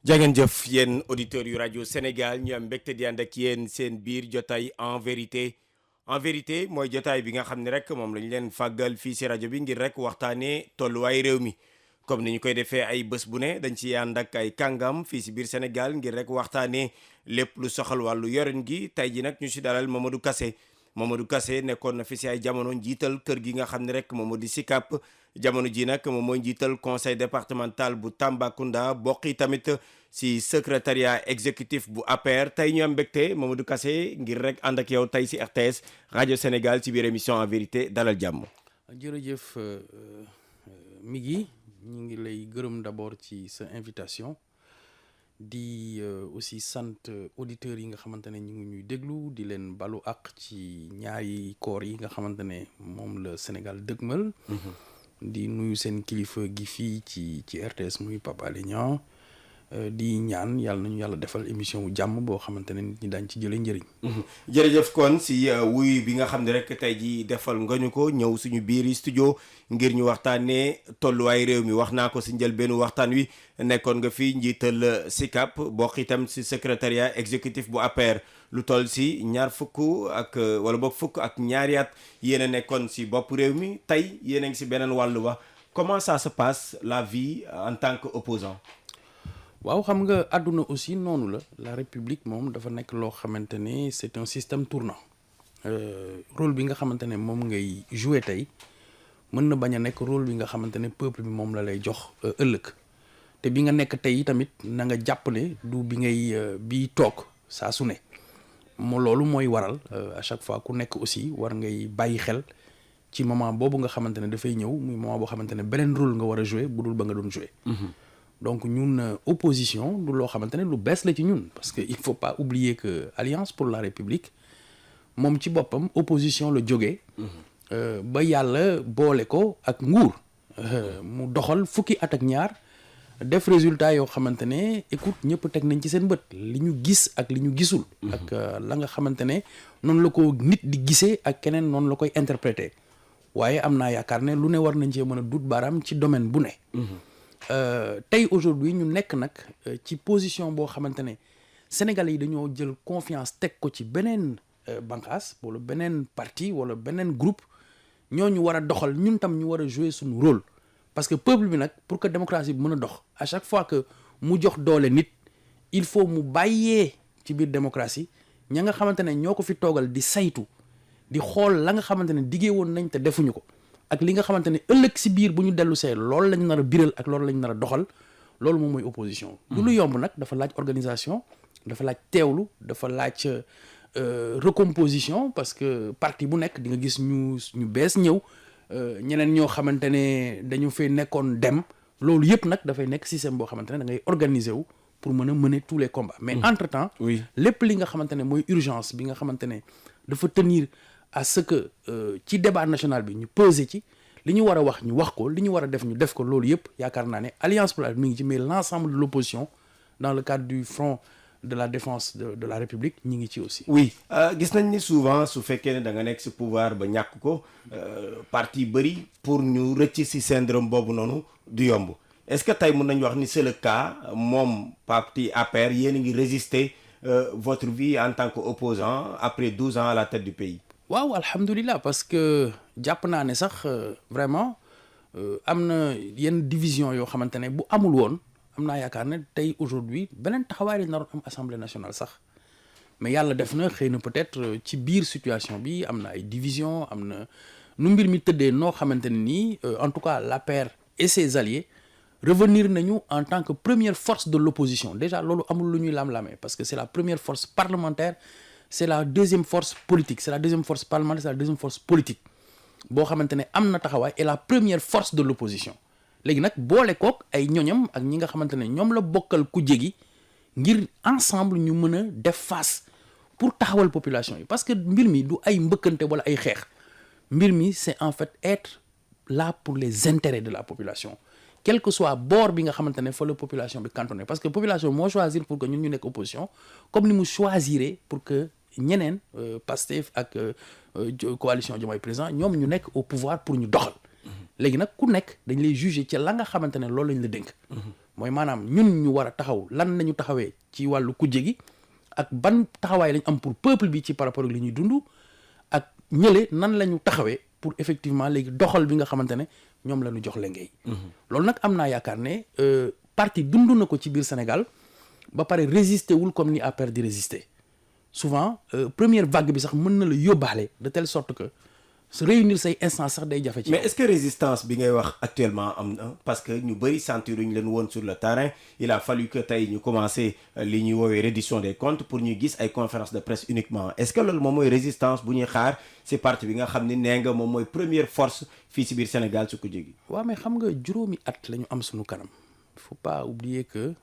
jangeen jëf yéen auditeurs yu rajo Sénégal ñu am mbégte di ànd ak yéen seen biir jotaay en vérité mooy jotaay bi nga xam ne rek moom lañu leen fàggal fii si rajo bi ngir rek waxtaanee tolluwaay réew mi comme ni ñu koy defee ay bés bu ne dañ ci ànd ak ay kàngam fii si biir Sénégal ngir rek waxtaanee lépp lu soxal wàllu yorin gi tey ji nag ñu si dalal Mamadou Kassé nekkoon na fi si ay jamono njiital kër gi nga xam ne rek moom moo di SICAP jamono ji nag moom mooy njiital conseil départemental bu Tambacounda bokk tamit si secrétariat exécutif bu APR tey ñu am mbégte Mamadou Kassé ngir rek ànd ak yow tey si RTS rajo Sénégal ci biir émission en vérité dalal jàmm. jërëjëf Migui ñu ngi lay gërëm d'abord ci sa invitation di aussi sant auditeurs yi nga xamante ne ñu ngi ñuy déglu di leen balu àq ci ñaari koor yi nga xamante ne moom la Sénégal dëgmal. di nuyu seen kilifa gi fii ci RTS muy Pape Alé Niang di ñaan yàlla nañu yàlla defal émission wu jàmm boo xamante ne nit ñi daañ ci jëlee njëriñ. jërëjëf kon si wuyu bi nga xam ne rek tey ji defal nga ñu ko ñëw suñu biir studio ngir ñu waxtaanee tolluwaay réew mi wax naa ko si njëlbeenu waxtaan wi nekkoon nga fi njiital SICAP bokk itam si secrétariat exécutif bu APR lu toll si ñaar fukk ak wala boog fukk ak ñaari at yéen a nekkoon si bopp réew mi tey yéen a ngi si beneen wàllu ba comment ça se passe la vie en tant que opposant waaw xam nga àdduna aussi noonu la république moom dafa nekk loo xamante ne c'est un système tournant rôle bi nga xamante ne moom ngay jouer tey mën na bañ a nekk rôle bi nga xamante ne peuple bi moom la lay jox ëllëg te bi nga nekk tey tamit na nga jàpp ne du bi ngay bi toog saa su ne loolu mooy waral à chaque fois ku nekk aussi war ngay bàyyi xel ci moment boobu nga xamante ne dafay ñëw muy moment boo xamante ne beneen rôle nga war a jouer bu dul ba nga doon jouer. Donc ñun opposition du loo xamante ne lu bees la ci ñun parce que il faut pas oublier que Alliance pour la République moom ci boppam opposition la jógee ba yàlla boole ko ak nguur mu doxal fukki at ak ñaar def résultat yoo xamante ne écoute ñëpp teg nañ ci seen bët li ñu gis ak li ñu gisul ak la nga xamante ne noonu la ko nit di gisee ak keneen noonu la koy interpréter waaye am naa yaakaar ne lu ne war nañ cee mën a dut baaraam ci domaine bu ne tey aujourd'hui ñu nekk nag ci position boo xamante ne Sénégalais yi dañoo jël confiance teg ko ci beneen bànqaas wala beneen parti wala beneen groupe ñooñu war a doxal ñun tam ñu war a jouer suñu rôle parce que peuple bi nag pour que démocratie bi mën a dox à chaque fois que mu jox doole nit il faut mu bàyyee ci biir démocratie ña nga xamante ne ñoo ko fi toogal di saytu di xool la nga xamante ne diggee woon nañ te defuñu ko ak li nga xamante ne ëllëg si biir bu ñu dellu see loolu lañ nar a biral ak loolu lañ nar a doxal loolu moom mooy opposition. du lu yomb nag dafa laaj organisation dafa laaj teewlu dafa laaj recomposition parce que parti bu nekk di nga gis ñu bees ñëw ñeneen ñoo xamante ne dañu fay nekkoon dem loolu yëpp nag dafay nekk système boo xamante ne da ngay organiser wu pour mën a mener tous les combats. mais entre temps. oui lépp li nga xamante ne mooy urgence bi nga xamante ne dafa tenir à ce que ci débat national bi ñu peser ci li ñu war a wax ñu wax ko li ñu war a def ñu def ko loolu yëpp yaakaar naa ne Alliance pour la République mi ngi ci mais l'ensemble de l'opposition dans le cadre du front de la défense de la République ñi ngi ci aussi. oui gis nañ ni souvent su fekkee ne da nga nekk si pouvoir ba ñàkk ko parti bëri pour ñu rëcc si syndrome boobu noonu du yomb est-ce que tey mën nañu wax ni c'est le cas moom parti APR yéen a ngi résister votre vie en tant qu'opposant après 12 ans à la tête du pays. waaw alhamdulilah parce que jàpp naa ne sax vraiment am na yenn division yoo xamante ne bu amul woon am naa yaakaar ne tey aujourd'hui beneen taxawaay lañ naroon am assemblée nationale sax mais yàlla def na xëy na peut-être ci biir situation bi am na ay division am na nu mbir mi tëddee noo xamante ne nii en tout cas l'APR et ses alliés revenir nañu en tant que première force de l'opposition déjà loolu amul lu ñuy lam-lamee parce que c'est la première force parlementaire c'est la deuxième force politique c'est la deuxième force parlementaire c'est la deuxième force politique boo xamante ne am na taxawaay et la première force de l'opposition léegi nag boole kook ay ñoñam ak ñi nga xamante ne ñoom la bokkal ku jégi ngir ensemble ñu mën a def face pour taxawal population yi parce que mbir mi du ay mbëkkante wala ay xeex mbir mi c'est en fait être là pour les intérêts de la population quel que soit boor bi nga xamante ne fa la population bi cantonné parce que population moo choisir pour que ñun ñu nekk opposition comme ni mu choisiré pour que ñeneen Pastef ak coalition Diomaye Président ñoom ñu nekk au pouvoir pour ñu doxal léegi nag ku nekk dañ lay juger ci la nga xamante ne loolu lañ la dénk mooy maanaam ñun ñu war a taxaw lan nañu taxawee ci wàllu kujje gi ak ban taxawaay lañ am pour peuple bi ci par rapport ak li ñuy dund ak ñële nan la ñu taxawee pour effectivement léegi doxal bi nga xamante ne ñoom la ñu jox lengay loolu nag am naa yaakaar ne parti dund na ko ci biir Sénégal ba pare résister wul comme ni APR di résister souvent première vague bi sax mën na la yóbbaale de telle sorte que réunir say instance sax day jafe ci mais est-ce que résistance bi ngay wax actuellement am na parce que ñu bëri sentir ñu leen woon sur le terrain il a fallu que tey ñu commencé li ñuy woowee reddition des comptes pour ñu gis ay conférence de presse uniquement est-ce que loolu moom mooy résistance bu ñuy xaar si parti bi nga xam ni nee nga moom mooy première force fii si biir Sénégal su ko jégi waaw mais xam nga juróomi at la ñu am suñu kanam il faut pas oublier que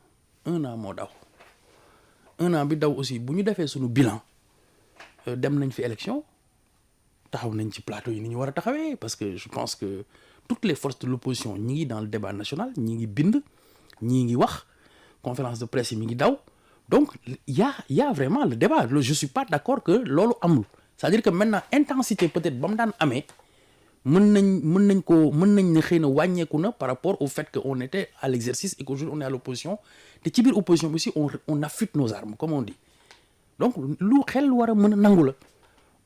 1 an moo daw 1 an bi daw aussi bu ñu defee suñu bilan dem nañ fi élection taxaw nañ ci plateau yi ni ñu war a taxawee parce que je pense que toutes les forces de l'opposition ñi ngi dans le débat national ñi ngi bind ñi ngi wax conférence de presse yi mi ngi daw donc y a vraiment le débat je suis pas d'accord que loolu amul c'est-à-dire que maintenant intensité peut-être ba mu daan amee mën nañ ne xëy na wàññeeku na par rapport au fait que on était à l'exercice et qu'aujourd'hui on est à l'opposition te ci biir opposition bi aussi on affûte nos armes comme on dit donc lu xel war a mën a nangu la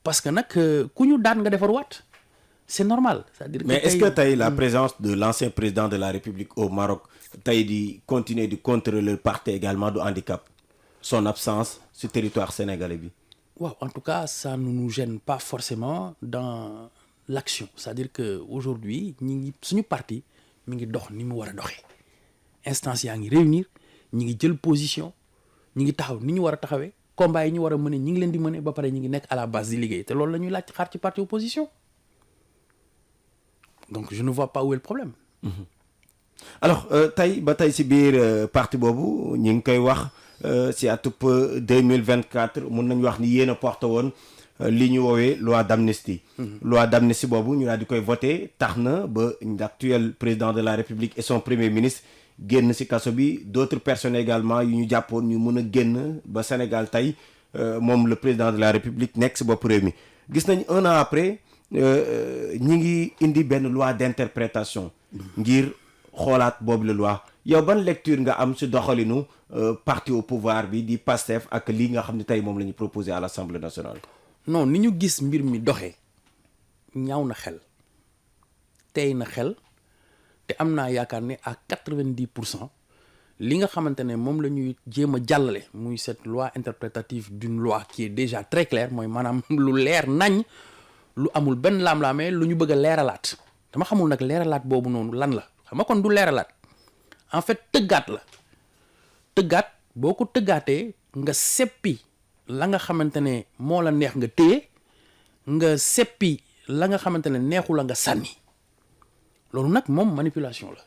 parce que nag ku ñu daan nga defar waat c'est normal c'est-à-dire mais est-ce que tey la présence de l'ancien président de la République au Maroc tey di continuer di contrer le parti également du handicap son absence sur territoire sénégalais bi waaw en tout cas ça ne nous gêne pas forcément dans l'action c'est-à-dire que aujourd'hui ñi ngi suñu parti mi ngi dox ni mu war a doxee instance yaa ngi réunir ñi ngi jël position ñi ngi taxaw ni ñu war a taxawee combat yi ñu war a mëne ñi ngi leen di mëne ba pare ñi ngi nekk à la base di liggéey te loolu la ñuy laaj xaar ci parti opposition donc je ne vois pas où est le problème. alors tey ba tey si biir parti boobu ñi ngi koy wax si atub 2024 mun nañu wax ni yéen a porté woon li ñu woowee loi d'amnistie. loi d'amnistie boobu ñu daal di koy voté tax na ba l'actuel président de la République et son premier ministre génn ci kaso bi d'autres personnes également yu ñu jàppoon ñu mën a génn ba Sénégal tey moom le président de la République nekk ci bopp réew mi gis nañ 1 an après ñi ngi indi benn loi d'interprétation ngir xoolaat boobu la loi yow ban lecture nga am ci doxalinu parti au pouvoir bi di PASTEF ak lii nga xam ne tey moom la ñu proposé à l'Assemblée nationale. non ni ñu gis mbir mi doxee ñaaw na xel tey na xel te am naa yaakaar ne à 90% li nga xamante ne moom la ñuy jéem a jàllale muy cette loi interprétative d'une loi qui est déjà très claire mooy maanaam lu leer nañ lu amul benn laam-laamee lu ñu bëgg a leeralaat dama xamul nag leeralaat boobu noonu lan la xam nga kon du leeralaat en fait tëggaat la tëggaat boo ko tëggaatee nga seppi la nga xamante ne moo la neex nga téye nga seppi la nga xamante ne neexu la nga sànni loolu nag moom manipulation la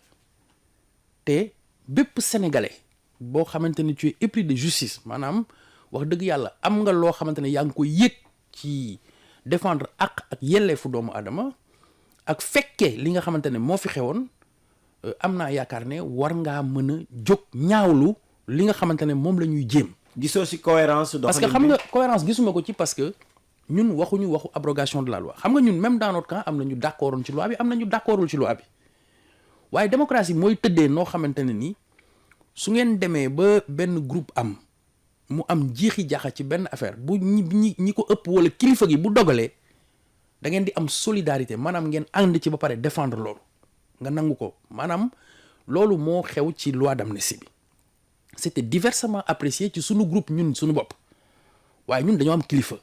te bépp sénégalais boo xamante ne tu es épris de justice maanaam wax dëgg yàlla am nga loo xamante ne yaa ngi koy yëg ci défendre ak yelleefu doomu aadama ak fekkee li nga xamante ne moo fi xewoon am naa yaakaar ne war ngaa mën a jóg ñaawlu li nga xamante ne moom la ñuy jéem. gisoo ci cohérence parce que xam nga cohérence gisuma ko ci parce que ñun waxuñu waxu abrogation de la loi xam nga ñun même dans notre camp am na ñu d'accordoon ci loi bi am na ñu d'accordul ci loi bi waaye démocratie mooy tëddee noo xamante ne ni su ngeen demee ba benn groupe am mu am jiixi jaaxa ci benn affaire bu ñi ko ëpp wala kilifa gi bu dogalee da ngeen di am solidarité maanaam ngeen ànd ci ba pare défendre loolu nga nangu ko maanaam loolu moo xew ci loi d'amnistie bi c'était diversement apprécié ci sunu groupe ñun sunu bopp waaye ñun dañoo am kilifa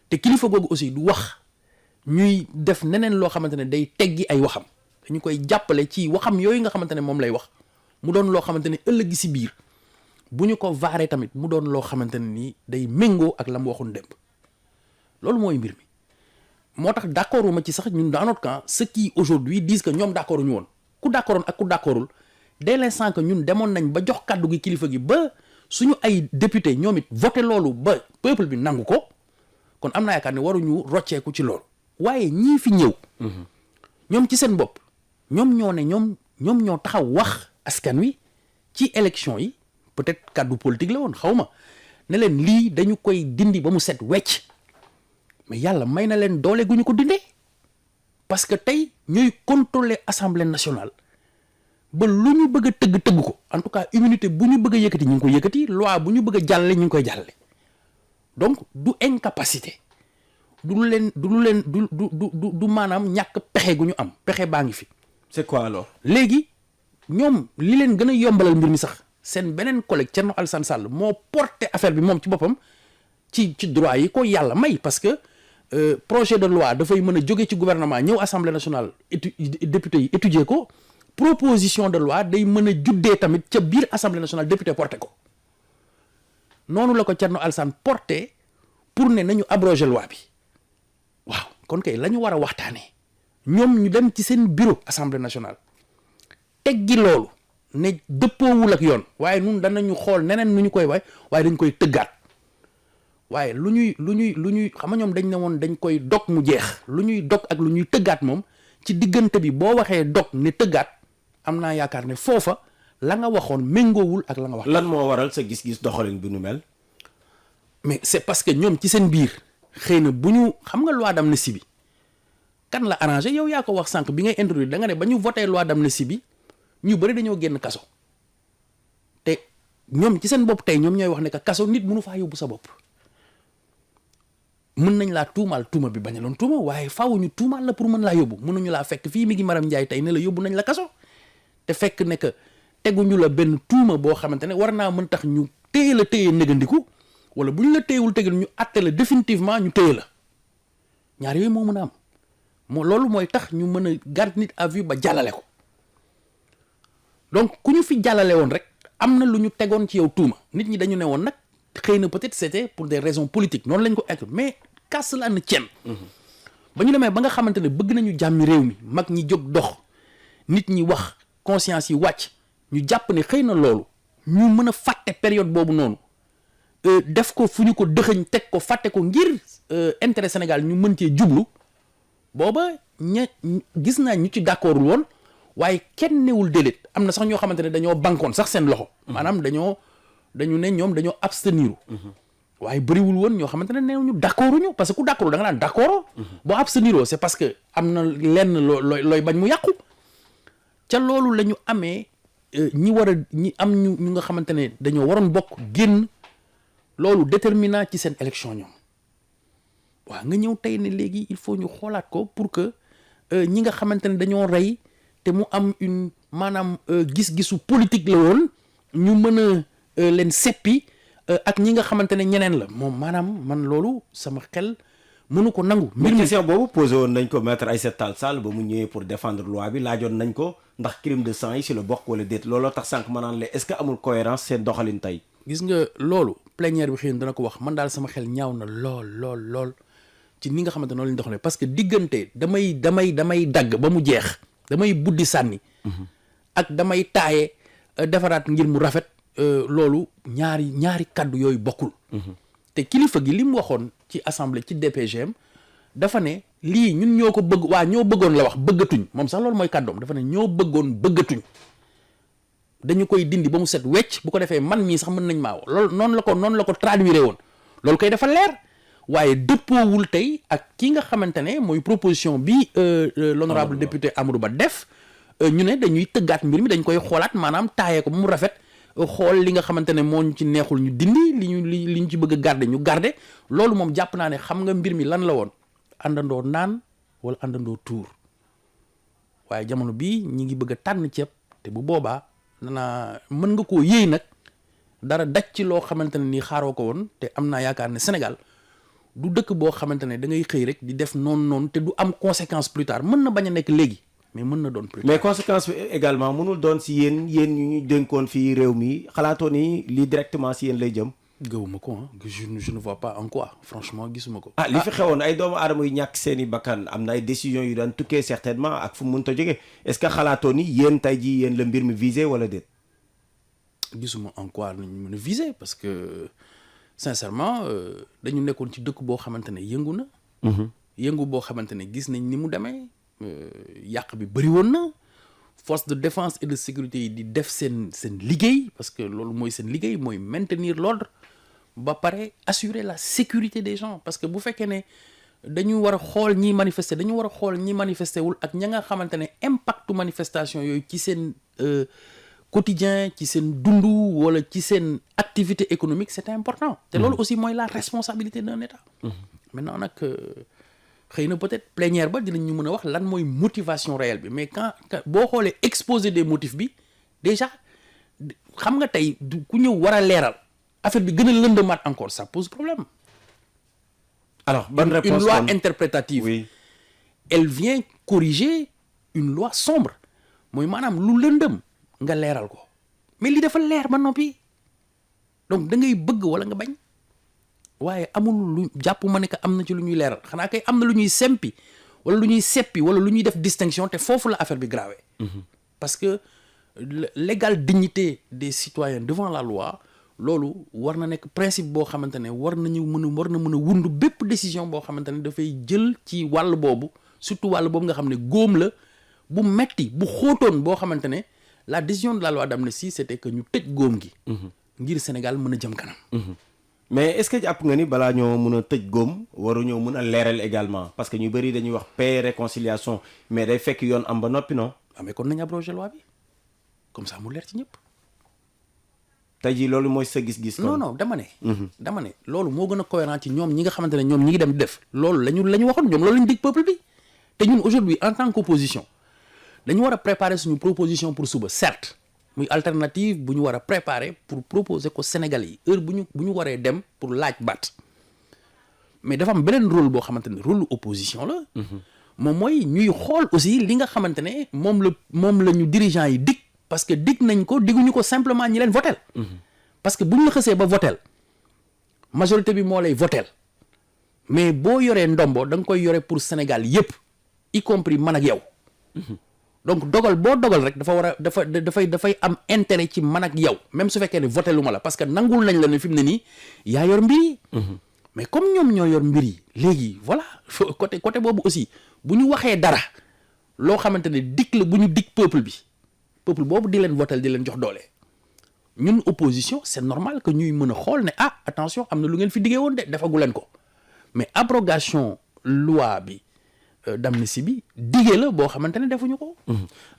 te kilifa googu aussi du wax ñuy def neneen loo xamante ne day teggi ay waxam dañu koy jàppale ci waxam yooyu nga xamante ne moom lay wax mu doon loo xamante ne ëllëg si biir bu ñu ko vaaree tamit mu doon loo xamante ne nii day méngoo ak la mu waxoon démb loolu mooy mbir mi moo tax d'accordu ma ci sax ñun dans notre camp ceux qui aujourd'hui disent que ñoom d'accordu ñu woon ku d'accordoon ak ku d'accordul dès l'instant que ñun demoon nañ ba jox kàddu gi kilifa gi ba suñu ay député ñoom it voté loolu ba peuple bi nangu ko kon am naa yaakaar ne waruñu rocceeku ci loolu waaye ñii fi ñëw ñoom ci seen bopp ñoom ñoo ne ñoom ñoo taxaw wax askan wi ci élection yi peut-être kàddu politique la woon xaw ma ne leen lii dañu koy dindi ba mu set wecc mais yàlla may na leen doole gu ñu ko dindee parce que tey ñooy contrôler assemblée nationale ba lu ñu bëgg a tëgg ko en tout cas immunité bu ñu bëgg a yëkkati ñu ngi ko yëkkati loi bu ñu bëgg a jàllale ñu ngi koy jàllale donc du incapacité du maanaam ñàkk pexe gu ñu am pexe baa ngi fi. c'est quoi alors. léegi ñoom li leen gën a yombalal mbir mi sax seen beneen collègue Thierno Alassane Sall moo porté affaire bi moom ci boppam ci droit yi ko yàlla may parce que projet de loi dafay mën a jóge ci gouvernement ñëw assemblée nationale député yi étudier ko proposition de loi day mën a juddee tamit ca biir assemblée nationale député porté ko noonu la ko Thierno Alassane porté pour ne nañu abroger loi bi waaw kon kay la ñu war a waxtaanee ñoom ñu dem ci seen bureau assemblée nationale teggi loolu ne dëppoowul ak yoon waaye nun danañu xool neneen nu ñu koy waaye dañ koy tëggaat waaye lu ñuy xam nga ñoom dañ ne woon dañ koy dog mu jeex lu ñuy dog ak lu ñuy tëggaat moom ci diggante bi boo waxee dog ne tëggaat am naa yaakaar ne foofa la nga waxoon méngoowul ak la nga wax. lan moo waral sa gis-gis doxalin bi nu mel. mais c'est parce que ñoom ci seen biir xëy na bu ñu xam nga loi d'amnistie bi kan la arrangé yow yaa ko wax sànq bi ngay introduire da nga ne ba ñu voté loi d'amnistie bi ñu bëri dañoo génn kaso te ñoom ci seen bopp tey ñoom ñooy wax ne que kaso nit mënu faa yóbbu sa bopp mën nañ laa tuumaal tuuma bi bañ a doon tuuma waaye faaw ñu tuumaal la pour mën laa yóbbu mënuñu laa fekk fii mi ngi Maram Ndiaye tey ne la yóbbu nañ la kaso te fekk ne que teguñu la benn tuuma boo xamante ne war naa mën tax ñu téye la téye négandiku wala bu ñu la téyewul tegal ñu àtte la définitivement ñu téye la ñaar yooyu moo mën a am loolu mooy tax ñu mën a garde nit à vue ba jàllale ko donc ku ñu fi jàllale woon rek am na lu ñu tegoon ci yow tuuma nit ñi dañu ne woon nag xëy na peut-être c'était pour des raisons politiques noonu lañ ko egg mais qu'à cela ne tienne ba ñu demee ba nga xamante ne bëgg nañu jàmmi réew mi mag ñi jóg dox nit ñi wax conscience yi wàcc ñu jàpp ne xëy na loolu ñu mën a fàtte période boobu noonu def ko fu ñu ko dëxëñ teg ko fàtte ko ngir intérêt Sénégal ñu mën cee jublu booba gis naa ñu ci d'accordul woon waaye kenn newul déedéet am na sax ñoo xamante ne dañoo bankoon sax seen loxo maanaam dañu ne ñoom dañoo abstenir waaye bëriwul woon ñoo xamante ne neew ñu d'accorduñu parce que ku d'accord da nga naan d'accord boo abstenir c'est parce que am na lenn looy bañ mu yàqu ca loolu la ñu amee ñi am ñu nga xamante ne dañoo waroon bokk génn loolu déterminant ci seen élection ñoom waaw nga ñëw tey ne léegi il faut ñu xoolaat ko pour que ñi nga xamante ne dañoo rey te mu am une maanaam gis-gisu politique la woon ñu mën a leen seppi ak ñi nga xamante ne ñeneen la moom maanaam man loolu sama xel mënu ko nangu. mbir mi question boobu posé woon nañ ko maître Aïssata Tall Sall ba mu ñëwee pour défendre loi bi laajoon nañ ko ndax crime de sang yi si la bokk wala déet looloo tax sànq ma naan la est-ce que amul cohérence seen doxalin tey. gis nga loolu plénière bi xëy na dana ko wax man daal sama xel ñaaw na lool ci ni nga xamante noonu la ñu doxalee parce que diggante damay dagg ba mu jeex damay buddi sànni. ak damay taaye defaraat ngir mu rafet. loolu ñaari kaddu yooyu bokkul. te kilifa gi li mu waxoon ci assemblée ci DPGM dafa ne lii ñun ñoo ko bëgg ñoo bëggoon la wax bëggatuñ moom sax loolu mooy kàddoom dafa ne ñoo bëggoon bëggatuñ dañu koy dindi ba mu set wecc bu ko defee man mii sax mën nañ maa loolu noonu la ko traduire woon loolu koy dafa leer waaye dëppoowul tey ak ki nga xamante ne mooy proposition bi l'honorable député Amadou Ba def ñu ne dañuy tëggaat mbir mi dañ koy xoolaat maanaam taayee ko ba mu rafet. xool li nga xamante ne moo ñu ci neexul ñu dindi li ñu ci bëgg a garder ñu garder loolu moom jàpp naa ne xam nga mbir mi lan la woon àndandoo naan wala àndandoo tuur waaye jamono bii ñi ngi bëgg a tànn ceeb te bu boobaa mën nga koo yéey nag dara daj ci loo xamante ne nii xaaroo ko woon te am naa yaakaar ne Sénégal du dëkk boo xamante ne da ngay xëy rek di def noonu te du am conséquence plus tard mën na bañ a nekk léegi. mais mën na doon plus mais conséquence bi également mënul doon si yéen ñu ñu dénkoon fii réew mi xalaatoo ni lii directement si yéen lay jëm. gëwuma ko je ne vois pas en quoi franchement gisuma ko. li fi xewoon ay doomu aadama yu ñàkk seen i bakkan am na ay décisions yu daan tukkee certainement ak fu mu mënta jógee est-ce que xalaatoo ni yéen tey jii yéen la mbir mi visé wala déet. gisuma en quoi nañu mën a visé parce que sincèrement dañu nekkoon ci dëkk boo xamante ne yëngu na. yëngu boo xamante ne gis nañ ni mu demee. yàq bi bëri woon na force de défense et de sécurité yi di def seen liggéey parce que loolu mooy seen liggéey mooy maintenir l'ordre ba pare assurer la sécurité des gens parce que bu fekkee ne dañu war a xool ñiy manifester dañu war a xool ñi manifester wul ak ña nga xamante ne impactu manifestation yooyu ci seen quotidien ci seen dundu wala ci seen activité économique c'est important te loolu aussi mooy la responsabilité d'un État maintenant nag xëy na peut-être plénière ba dinañ ñu mën a wax lan mooy motivation réelle bi mais quand boo xoolee exposé des motifs bi déjà xam nga tey ku ñëw war a leeral affaire bi gën a lëndamaat encore ça pose problème. Alors bonne réponse une loi interprétative. Oui. Elle vient corriger une loi sombre mooy maanaam lu lëndëm nga leeral ko mais li dafa leer ba noppi donc da ngay bëgg wala nga bañ waaye amul lu jàpp ma ne que am na ci lu ñuy leeral xanaa kay am na lu ñuy sempi wala lu ñuy seppi wala lu ñuy def distinction te foofu la affaire bi grave. Parce que l'égale dignité des citoyens devant la loi loolu war na nekk principe boo xamante ne war na mën a wund bépp décision boo xamante ne dafay jël ci wàll boobu surtout wàll boobu nga xam ne góom la bu metti bu xóotoon boo xamante ne la décision de la loi d'amnistie c'était que ñu tëj góom gi. ngir Sénégal mën a jëm kanam. Mais est-ce que jàpp nga ni balaa ñoo mën a tëj góom waruñoo mën a leeral également parce que ñu bëri dañuy wax paix réconciliation mais day fekk yoon am ba noppi non. mais kon nañ abroger loi bi comme ça mu leer ci ñëpp. tey jii loolu mooy sa gis-gis. non dama ne loolu moo gën a cohérent ci ñoom ñi nga xamante ne ñoom ñi ngi dem def loolu la ñu waxoon ñoom loolu la ñu dig peuple bi te ñun aujourd'hui en tant qu'opposition dañu war a préparer suñu proposition pour suba certes muy alternative bu ñu war a préparer pour proposer ko Sénégalais yi heure bu ñu waree dem pour laaj baat mais dafa am beneen rôle boo xamante ne rôle opposition la. moom mooy ñuy xool aussi li nga xamante ne moom la ñu dirigeants yi dig parce que dig nañ ko diguñu ko simplement ñi leen votel parce que bu ñu la xësee ba votel majorité bi moo lay votel mais boo yoree ndombo da nga koy yore pour Sénégal yépp y compris man ak yow. donc dogal boo dogal rek dafay am intérêt ci man ak yow même su fekkee ne voté lu ma la parce que nangul nañ la ne fi mu ne nii yaa yor mbir yi. mais comme ñoom ñoo yor mbir yi léegi voilà côté boobu aussi bu ñu waxee dara loo xamante ne dig la bu ñu dig peuple boobu di leen voté di leen jox doole ñun opposition c'est normal que ñuy mën a xool ne attention am na lu ngeen fi diggee woon de defagu leen ko mais abrogation loi bi. d'amnistie bi diggé la boo xamante ne defuñu ko.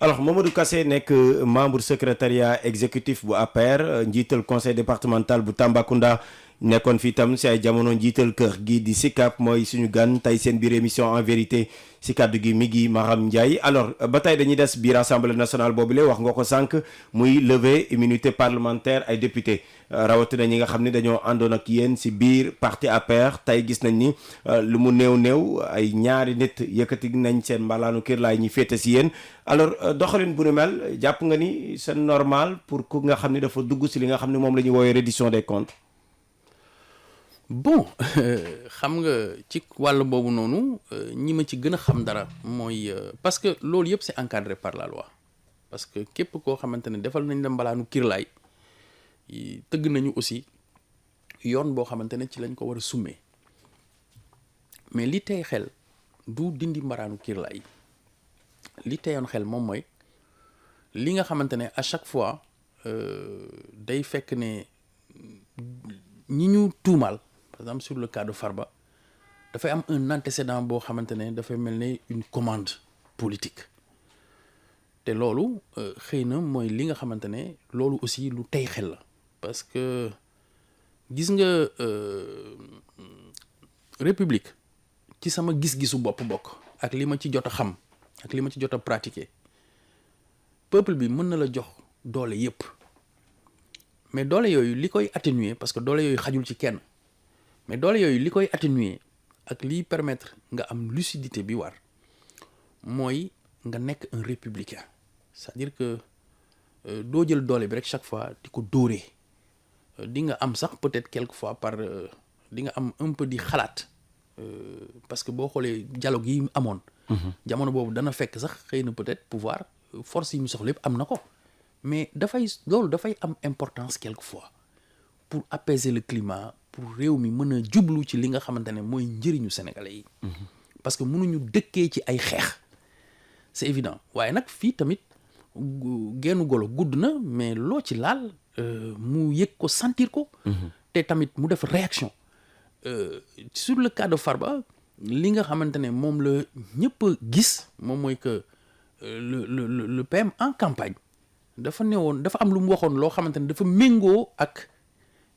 Alors Mamadou Kassé nekk membre secrétariat exécutif bu APR njiital conseil départemental bu Tambacounda nekkoon fii tam si ay jamono njiital kër gi di SICAP mooy suñu gan tey seen biir émission en vérité si kàddu gi mi ngi Maham Ndiaye. Alors ba tey dañuy des biir assemblée nationale boobule wax nga ko sànq muy lever immunité parlementaire ay député rawatina ñi nga xam ne dañoo àndoon ak yéen si biir parti APR tey gis nañ ni lu mu néew ay ñaari nit yëkkati nañ seen mbalaanu kër laay ñi féete si yéen. Alors doxalin bu nu mel jàpp nga ni c'est normal pour ku nga xam ne dafa dugg si li nga xam ne moom la ñuy woowee reddition des comptes. Bon xam nga ci wàll boobu noonu ñi ma ci gën a xam dara mooy parce que loolu yëpp c'est encadré par la loi parce que képp koo xamante ne defal nañ la mbalaanu kirlaay tëgg nañu aussi yoon boo xamante ne ci lañ ko war a summee mais li tey xel du dindi mbalaanu kirlaay li teyoon xel moom mooy li nga xamante ne à chaque fois day fekk ne ñi ñu tuumaal. Par exemple sur le cas de Farba dafay am un antécédent boo xamante ne dafay mel ne une commande politique te loolu xëy na mooy li nga xamante ne loolu aussi lu tey xel la parce que gis nga république ci sama gis-gisu bopp bokk ak li ma ci jot a xam ak li ma ci jot a pratiquer peuple bi mën na la jox doole yépp mais doole yooyu li koy atténuer parce que doole yooyu xajul ci kenn mais doole yooyu li koy atténuer ak liy permettre nga am lucidité bi war mooy nga nekk un républicain c'est-à-dire que doo jël doole bi rek chaque fois di ko dóoree di nga am sax peut-être quelquefois di nga am un peu di xalaat parce que boo xoolee dialogue yi amoon. jamono boobu dana fekk sax xëy na peut-être pouvoir force yi mu soxla yëpp am na ko mais loolu dafay am importance quelquefois pour apaiser le climat. pour réew mi mën a jublu ci li nga xamante ne mooy njëriñu sénégalais yi. parce que mënuñu dëkkee ci ay xeex. c'est évident waaye nag fii tamit gennu golo gudd na mais loo ci laal mu yëg ko sentir ko. te tamit mu def réaction. sur le cas de Farba li nga xamante ne moom la ñëpp gis moom mooy que le PM en campagne dafa newoon dafa am lu mu waxoon loo xamante ne dafa méngoo ak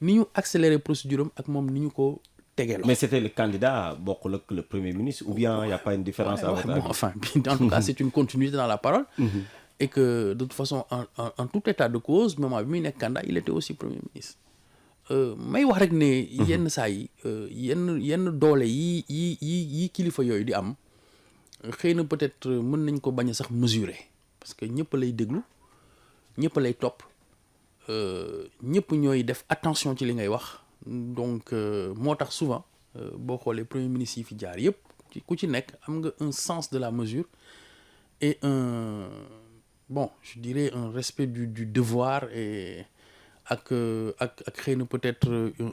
ni ñu accélérer procédure am ak moom ni ñu ko tegee la. Mais c'était le candidat bokkul ak le premier ministre ou bien y a pas une différence à votre avis? Bon, enfin, en tout cas c'est une continuité dans la parole. Et que de toute façon en tout état de cause moment bi muy nekk candidat il était aussi premier ministre. may wax rek ne yenn saa yi yenn doole yi kilifa yooyu di am xëy na peut-être mën nañ ko bañ a sax mesurer parce que ñëpp lay déglu ñëpp lay topp ñëpp ñooy def attention ci li ngay wax donc moo tax souvent boo xoolee premier ministre yi fi jaar yëpp ku ci nekk am nga un sens de la mesure et je dirais un respect du devoir et ak xëy na peut-être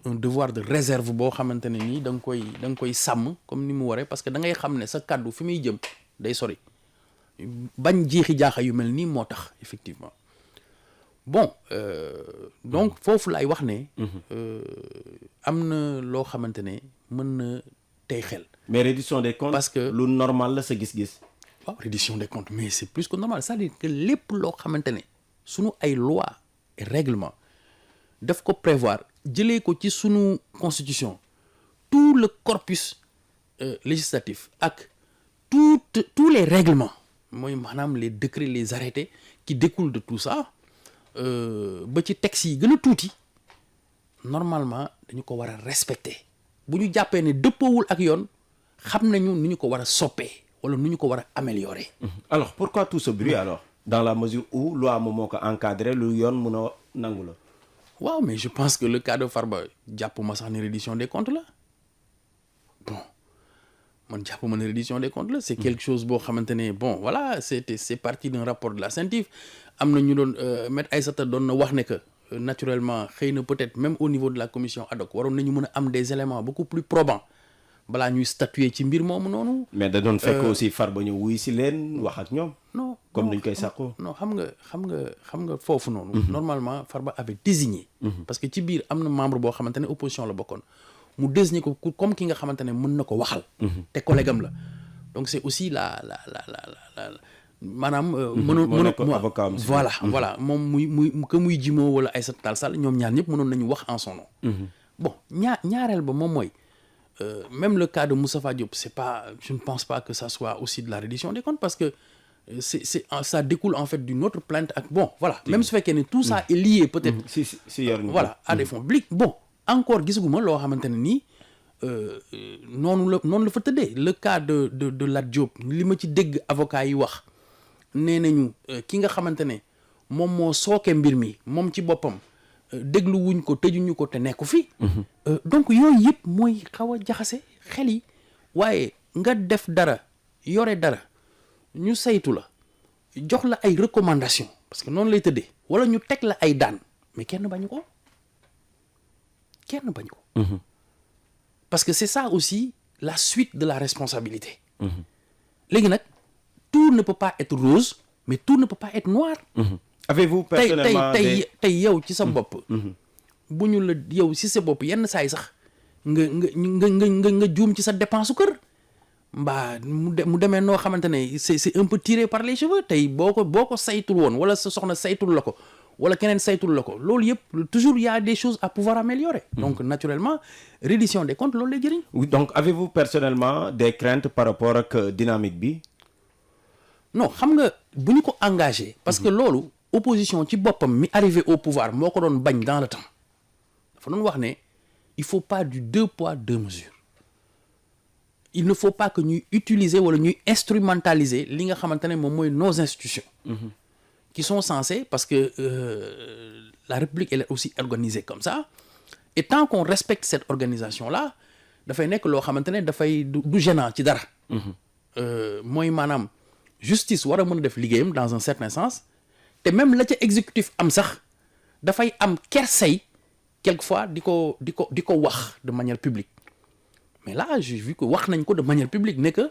un devoir de réserve boo xamante ne nii da nga koy sàmm comme ni mu waree parce que da ngay xam ne sa kàddu fi muy jëm day sori bañ jeexi jaaxa yu mel nii moo tax effectivement donc foofu laay wax ne am na loo xamante ne mën na tey xel. Mais reddition des comptes parce que lu normal la sa gis-gis. waaw reddition des comptes mais c'est plus que normal c'est-à-dire que lépp loo xamante ne sunu ay loi et règlement daf ko prévoir jëlee ko ci sunu constitution tout le corpus législatif ak tous les règlements mooy maanaam les décrets les arrêtés qui découlent de tout ça ba ci textes yi gën a tuuti normalement dañu ko war a respecter bu ñu jàppee ne dëppoowul ak yoon xam nañu nu ñu ko war a soppee wala nu ñu ko war a améliorer. Alors pourquoi tout ce bruit alors dans la mesure où loi moom moo ko encadré lu yoon mun a nangu la. waaw mais je pense que le cas de Farba jàpp ma sax ne reddition des comptes la bon man jàpp ma ne reddition des comptes la c'est quelque chose boo xamante ne bon voilà c'est parti d'un rapport de la CENTIF am na ñu doon Maître Aïssata doon na wax ne que naturellement xëy na peut-être même au niveau de la commission ad hoc waroon nañu mën a am des éléments beaucoup plus probants balaa ñuy statuer ci mbir moomu noonu. mais da doon fekk aussi Farba ñu wuy si leen wax ak ñoom. non comme niñ koy sàkkoo. non xam nga foofu noonu. normalement Farba avait désigné. parce que ci biir am na membre boo xamante ne opposition la bokkoon mu désigné ko comme ki nga xamante ne mën na ko waxal. te collègue am la donc c'est aussi la maanaam. mënoon avocat am voilà moom muy Jimo wala Aïssata Tall Sall ñoom ñaar ñëpp mënoon nañu wax en son nom. bon ñaareel ba moom mooy. Même le cas de Moustapha Diop je ne pense pas que ça soit aussi de la reddition des comptes parce que ça découle en fait d'une autre plainte ak bon voilà même su fekkee ne tout ça est lié peut-être voilà à des fonds publics bon encore gisaguma loo xamante ne nii noonu la fa tëddee le cas de Lat Diop li ma ci dégg avocat yi wax nee nañu ki nga xamante ne moom moo sooke mbir mi moom ci boppam déglu wuñ ko tëjuñu ko te nekku fi. donc yooyu yëpp mooy xaw a jaxase xel yi waaye nga def dara yore dara ñu saytu la jox la ay recommandations parce que noonu lay tëddee wala ñu teg la ay daan mais kenn bañu ko parce que c'est ça aussi la suite de la responsabilité. léegi nag tout ne peut pas être rose mais tout ne peut pas être noir. Avez-vous personnellement tey yow ci sa bopp. bu ñu la yow ci sa bopp yenn saa yi sax nga juum ci sa dépense su kër mbaa mu demee noo xamante ne c'est un peu tiré par les cheveux tey boo ko saytul woon wala sa soxna saytul la ko wala keneen saytul la ko loolu yëpp toujours il y a des choses à pouvoir améliorer. donc naturellement reddition des comptes loolu lay jëriñ. oui donc avez-vous personnellement des craintes par rapport ak dynamique bi. non xam nga bu ñu ko engagé. parce que loolu. opposition ci boppam mi arrivé au pouvoir moo ko doon bañ dans le temps dafa doon wax ne il faut pas du 2 poids 2 mesures il ne faut pas que ñuy utiliser wala ñuy instrumentaliser li nga xamante ne moom mooy nos institutions qui sont censées parce que la République elle est aussi organisée comme ça et tant qu'on respecte cette organisation là dafay nekk loo xamante ne dafay du gênant ci dara mooy maanaam justice war a mën a def liggéeyam dans un certain sens te même la ca exécutif am sax dafay am kersay quelquefois di ko wax de manière publique mais là j'ai vu que wax nañ ko de manière publique ne que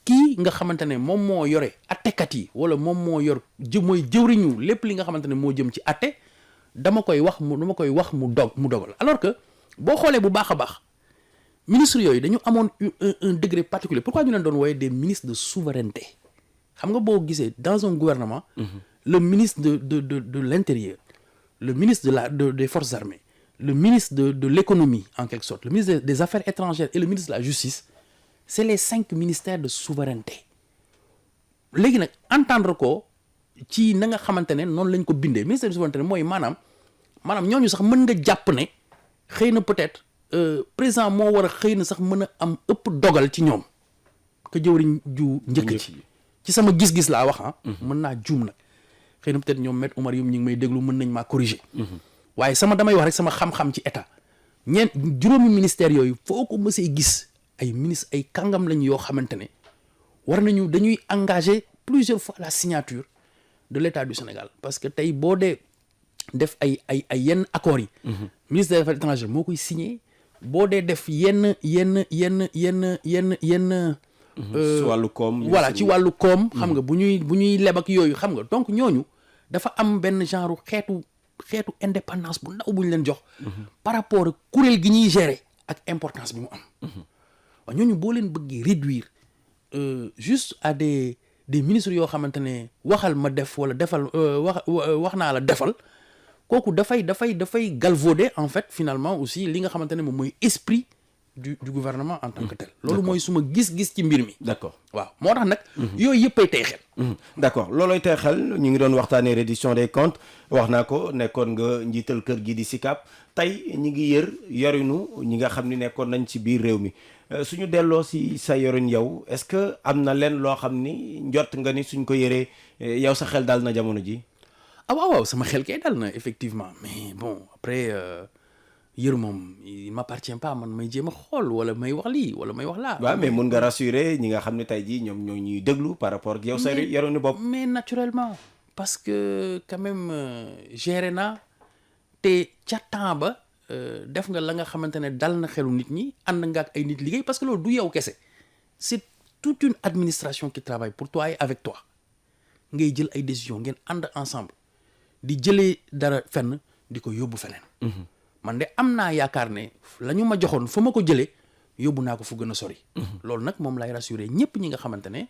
kii nga xamante ne moom moo yore attekat yi wala moom moo yor mooy jëwriñu lépp li nga xamante ne moo jëm ci atte dama koy wax mu dogal alors que boo xoolee bu baax a baax ministres yooyu dañu amoon un degré particulier pourquoi ñu leen doon wooye des ministres de souveraineté xam nga boo gisee dans un gouvernement le ministre de l'Intérieur, le ministre des Forces armées, le ministre de l'économie en quelque sorte, le ministre des Affaires étrangères et le ministre de la Justice, c'est les 5 ministères de souveraineté. léegi nag entendre ko ci na nga xamante ne noonu lañ ko bindee ministère de souveraineté mooy maanaam ñooñu sax mën nga jàpp ne xëy na peut-être président moo war a xëy na sax mën a am ëpp dogal ci ñoom que jëwriñ ju njëkk ci sama gis-gis laa wax mën naa juum nag xëy na peut-être ñoom Maître Oumar Youm ñi ngi may déglu mën nañ maa corriger waaye damay wax rek sama xam-xam ci état juróomi ministère yooyu foo ko mësee gis ay ministre ay kàngam lañ yoo xamante ne dañuy engager plusieurs fois la signature de l'État du Sénégal parce que tey boo dee def ay yenn accords yi ministre des Affaires étrangères moo koy signé boo dee def yenn ci wàllu koom voilà ci wàllu koom xam nga bu ñuy leb ak yooyu xam nga donc ñooñu dafa am benn genre xeetu indépendance bu ndaw bu ñu leen jox par rapport ak kuréel gi ñuy gérer ak importance bi mu am waaw ñooñu boo leen bëggee réduire juste à des ministres yoo xamante ne waxal ma def wala defal wax naa la defal kooku dafay galvauder en fait finalement aussi li nga xamante ne moom mooy esprit du gouvernement en tant que tel. loolu mooy suma gis-gis ci mbir mi. d'accord waaw moo tax nag. yooyu yëpp ay tey xel. d'accord loolooy tey xel ñu ngi doon waxtaanee reddition des comptes wax naa ko nekkoon nga njiital kër gi di SICAP tey ñi ngi yorinu ñi nga xam ni nekkoon nañ ci biir réew mi suñu delloo si sa yorin yow est-ce que am na leen loo xam ni njort nga ni suñ ko yëree yow sa xel dal na jamono ji. waaw sama xel kay dal na effectivement mais bon après. yër moom il m'appartient pas man may jéem a xool wala may wax lii wala may wax laa. waaw mais mun nga rassurer ñi nga xam ne tey jii ñoom ñoo ñuy déglu par rapport ak yow sa yoronu bopp. mais naturellement parce que quand même géré naa te ca temps ba def nga la nga xamante ne dal na xelu nit ñi ànd nga ak ay nit liggéey parce que loolu du yow kese c'est toute une administration qui travaille pour toi et avec toi ngay jël ay décisions ngeen ànd ensemble di jëlee dara fenn di ko yóbbu feneen. man de am naa yaakaar ne la ñu ma joxoon fa ma ko jëlee yóbbu naa ko fu gën a sori. loolu nag moom lay rassurer ñëpp ñi nga xamante ne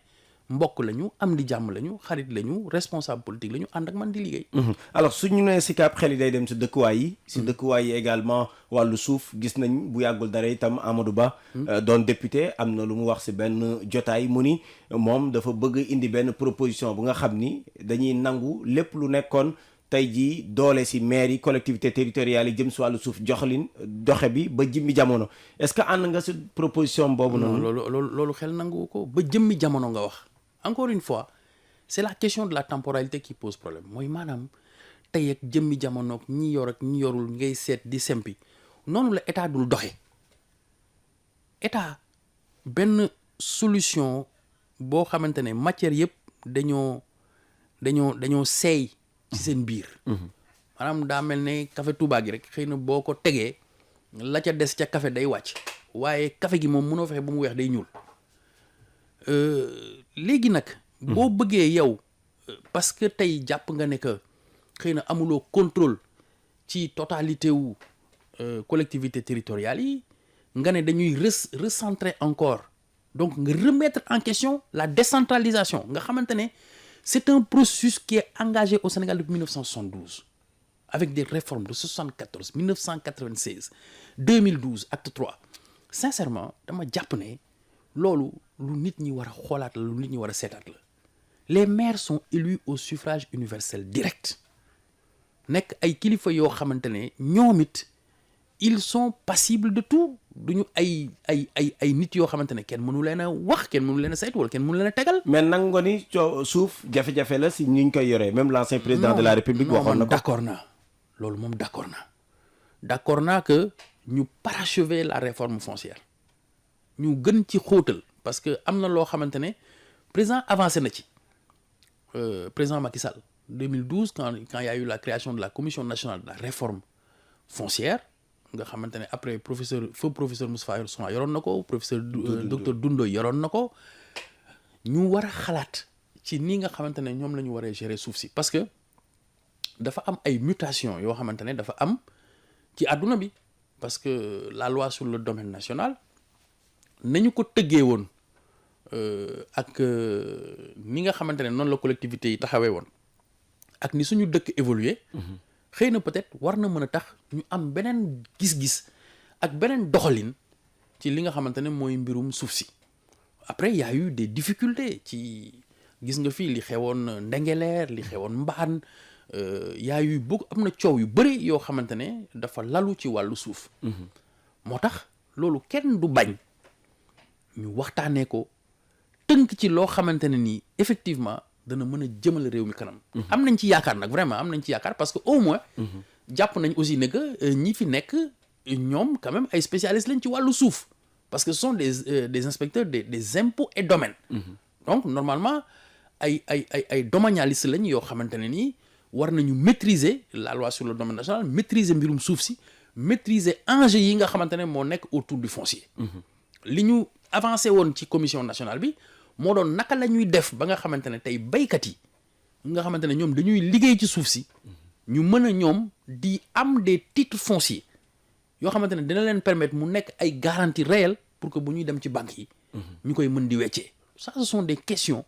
mbokk lañu am di jàmm lañu xarit lañu responsable politique lañu ànd ak man di liggéey. alors suñu nee SICAP xel yi day dem si dëkkuwaay yi. si dëkkuwaay yi également wàllu suuf gis nañ bu yàggul dara itam Amadou Ba. doon député am na lu mu wax si benn jotaay mu ni moom dafa bëgg indi benn proposition bu nga xam ni dañuy nangu lépp lu nekkoon. tey jii doole si maire yi collectivité territoriales yi jëm si wàllu suuf joxlin doxe bi ba jëmmi jamono est-ce que ànd nga si proposition boobu noonu. loolu xel nangu ko ba jëmmi jamono nga wax encore une fois c'est la question de la temporalité qui pose problème mooy maanaam tey ak jëmmi jamono ñi yor ak ñi yorul ngay seet di sempi noonu la état dul doxe état benn solution boo xamante ne matière yëpp dañoo seey ci seen biir maanaam daa mel ne café Touba gi rek xëy na boo ko tegee la ca des ca café day wàcc waaye café gi moom mënoo fexe ba mu weex day ñuul léegi nag boo bëggee yow parce que tey jàpp nga ne que xëy na amuloo contrôle ci totalité wu collectivité territoriales yi nga ne dañuy recentrer encore donc nga remettre en question la décentralisation nga xamante ne c'est un processus qui est engagé au Sénégal depuis 1972 avec des réformes de 74 1996 2012 acte 3 sincèrement dama jàpp ne loolu lu nit ñi war a xoolaat la lu nit ñi war a seetaat la les maires sont élus au suffrage universel direct nekk ay kilifa yoo xamante ne ñoom it ils sont passibles de tout duñu ay nit yoo xamante ne kenn mënu leen a wax kenn mënu leen a saytu wala kenn mënu leen a tegal. mais nangu nga ni suuf jafe-jafe la si ñu koy yoree même l'ancien président de la république waxoon na ko. d'accord naa loolu moom d'accord naa que ñu parachever la réforme foncière ñu gën ci xóotal parce que am na loo xamante ne président avancé na ci président Macky Sall 2012 quand il y a eu la création de la commission nationale de la réforme foncière. nga xamante ne après professeur Moustapha Sow yoroon na ko professeur docteur Doundo yoroon na ko ñu war a xalaat ci nii nga xamante ne ñoom la ñu war a gérer suuf si parce que dafa am ay mutations yoo xamante ne dafa am ci àdduna bi parce que la loi sur le domaine national nañu ko tëggee woon ak ni nga xamante ne noonu la collectivité yi taxawee woon ak ni suñu dëkk évoluer xëy na peut-être war na mën a tax ñu am beneen gis-gis ak beneen doxalin ci li nga xamante ne mooy mbirum suuf si. Après y a eu des difficultés ci gis nga fii li xewoon Ndengeleer li xewoon Mbaan y a eu beaucoup am na coow yu bëri yoo xamante ne dafa lalu ci wàllu suuf. moo tax loolu kenn du bañ ñu waxtaanee ko tënk ci loo xamante ne nii effectivement dana mën a jëmale réew mi kanam. am nañ ci yaakaar nag vraiment am nañ ci yaakaar parce que au moins. jàpp nañ aussi ne que ñi fi nekk ñoom quand même ay spécialistes lañ ci wàllu suuf parce que ce sont des inspecteurs des impôts et domaines. Donc normalement ay domanialistes lañ yoo xamante ne nii war nañu maîtriser la loi sur le domaine national maîtriser mbirum suuf si maîtriser enjeux yi nga xamante ne moo nekk autour du foncier. li ñu avancé woon ci commission nationale bi moo doon naka la ñuy def ba nga xamante ne tey baykat yi nga xamante ne ñoom dañuy liggéey ci suuf si ñu mën a ñoom di am des titres fonciers yoo xamante ne dina leen permettre mu nekk ay garanties réelles pour que bu ñuy dem ci banques yi. ñu koy mën di weccee. Ça ce sont des questions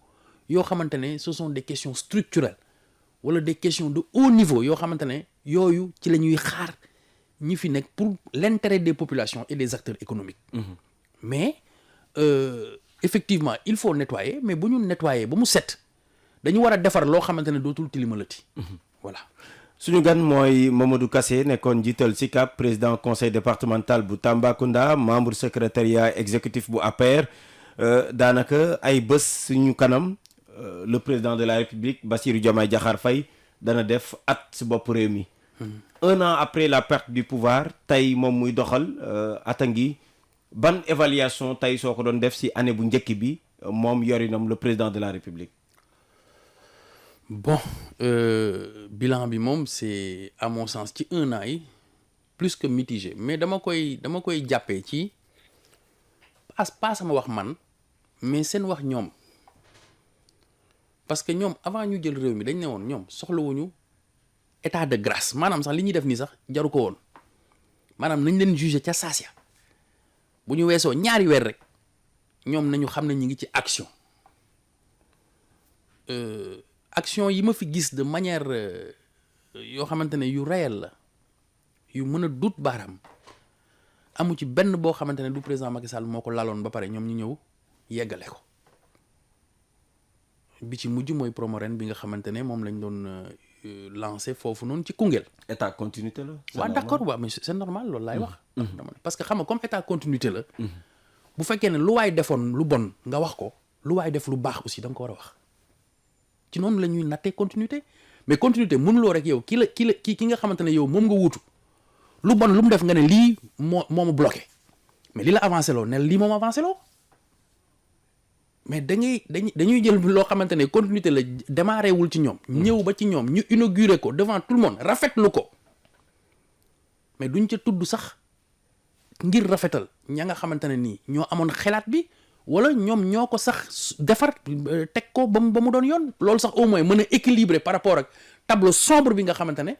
yoo xamante ne ce sont des questions structurelles wala des questions de haut niveau yoo xamante ne yooyu ci la ñuy xaar ñi fi nekk pour l'intérêt des populations et des acteurs économiques. Mais effectivement il faut nettoyer mais bu ñu nettoyer ba mu set dañu war a defar loo xamante ne dootul tilimalati. Voilà. suñu gan mooy Mamadou Kassé nekkoon njiital SICAP président conseil départemental bu Tambacounda membre secrétariat exécutif bu APR daanaka ay bés suñu kanam le président de la République Bassirou Diomaye Diakhar Faye dana def at si bopp réew mi. Un an après la perte du pouvoir tey moom muy doxal ata ngi ban évaluation tey soo ko doon def si année bu njëkk bi moom yorinam le président de la République. Bon bilan bi moom c'est à mon sens ci un an yi plus que mitigé mais dama koy jàppee ci pas sama wax man mais seen wax ñoom parce que ñoom avant ñu jël réew mi dañ ne woon ñoom soxlawuñu état de grâce maanaam sax li ñuy def nii sax jaru ko woon maanaam nañ leen juger ca saas ya bu ñu weesoo ñaari weer rek ñoom nañu xam ne ñu ngi ci action. Action yi ma fi gis de manière yoo xamante ne yu réel la yu mën a dut baaraam amu ci benn boo xamante ne du président Macky Sall moo ko laloon ba pare ñoom ñu ñëw yeggale ko bi ci mujj mooy Promoren bi nga xamante ne moom lañ doon lancé foofu noonu ci Koungheul. état continuité la. waaw d'accord waaw mais c'est normal loolu laay wax. parce que xam nga comme état continuité la. bu fekkee ne lu waay defoon lu bon nga wax ko lu waay def lu baax aussi da nga ko war a wax. ci noonu la ñuy nattee continuité mais continuité mënuloo rek yow ki nga xamante ne yow moom nga wuutu lu bon lu mu def nga ne lii moo ma bloqué mais li la avancé loo ne lii moom avancé loo mais dañuy jël loo xamante ne continuité la démarré wul ci ñoom. ñëw ba ci ñoom ñu inauguré ko devant tout le monde rafetlu ko mais duñ ca tudd sax ngir rafetal ña nga xamante ne nii ñoo amoon xelaat bi. wala ñoom ñoo ko sax defar teg ko ba mu doon yoon loolu sax au moins mën a équilibrer par rapport ak tableau sombre bi nga xamante ne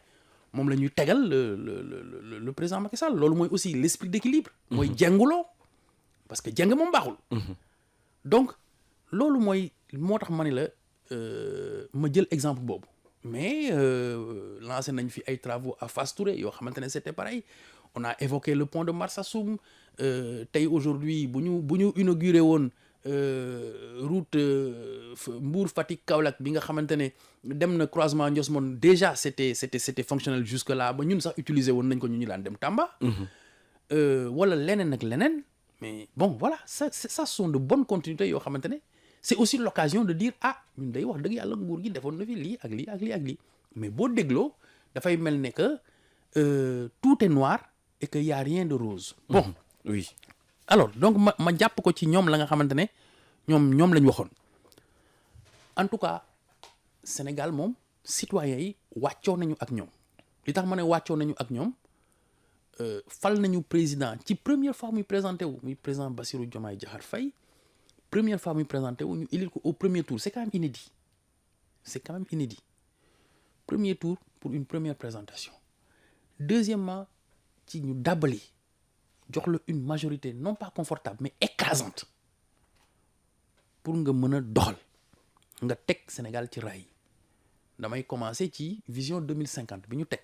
moom la ñuy tegal le président Macky Sall loolu mooy aussi l'esprit d'équilibre. mooy jenguloo parce que jeng moom baaxul. Donc loolu moo tax ma ne la ma jël exemple boobu mais lancé nañ fi ay travaux à Fass Touré yoo xamante ne c'était pareil on a évoqué le pont de Marsassoum. Tey aujourd'hui bu ñu inauguré woon route Mbour Fatick Kaolack bi nga xamante ne dem na croisement Ndiosmone déjà c'était fonctionnel jusque là ba ñun sax utiliser woon nañ ko ñu daan dem Tamba. wala leneen ak leneen mais bon voilà ça sont de bonnes continuités yoo xamante ne c'est aussi l'occasion de dire ah ñun day wax dëgg yàlla nguur gi defoon na fi lii ak lii ak lii ak lii mais boo dégloo dafay mel ne que tout est noir et que y a rien de rose. Bon. Oui. Alors donc ma jàpp ko ci ñoom la nga xamante ne ñoom lañ waxoon en tout cas Sénégal moom citoyens yi wàccoo nañu ak ñoom li tax ma ne wàccoo nañu ak ñoom fal nañu président ci première fois muy présenté wu muy président Bassirou Diomaye Diakhar Faye première fois muy présenté wu ñu élire ko au premier tour c'est quand même inédit premier tour pour une première présentation deuxièmement ci ñu dàbbali jox la une majorité non pas confortable mais écrasante pour nga mën a doxal nga teg Sénégal ci raay damay commencer ci vision 2050 bi ñu teg.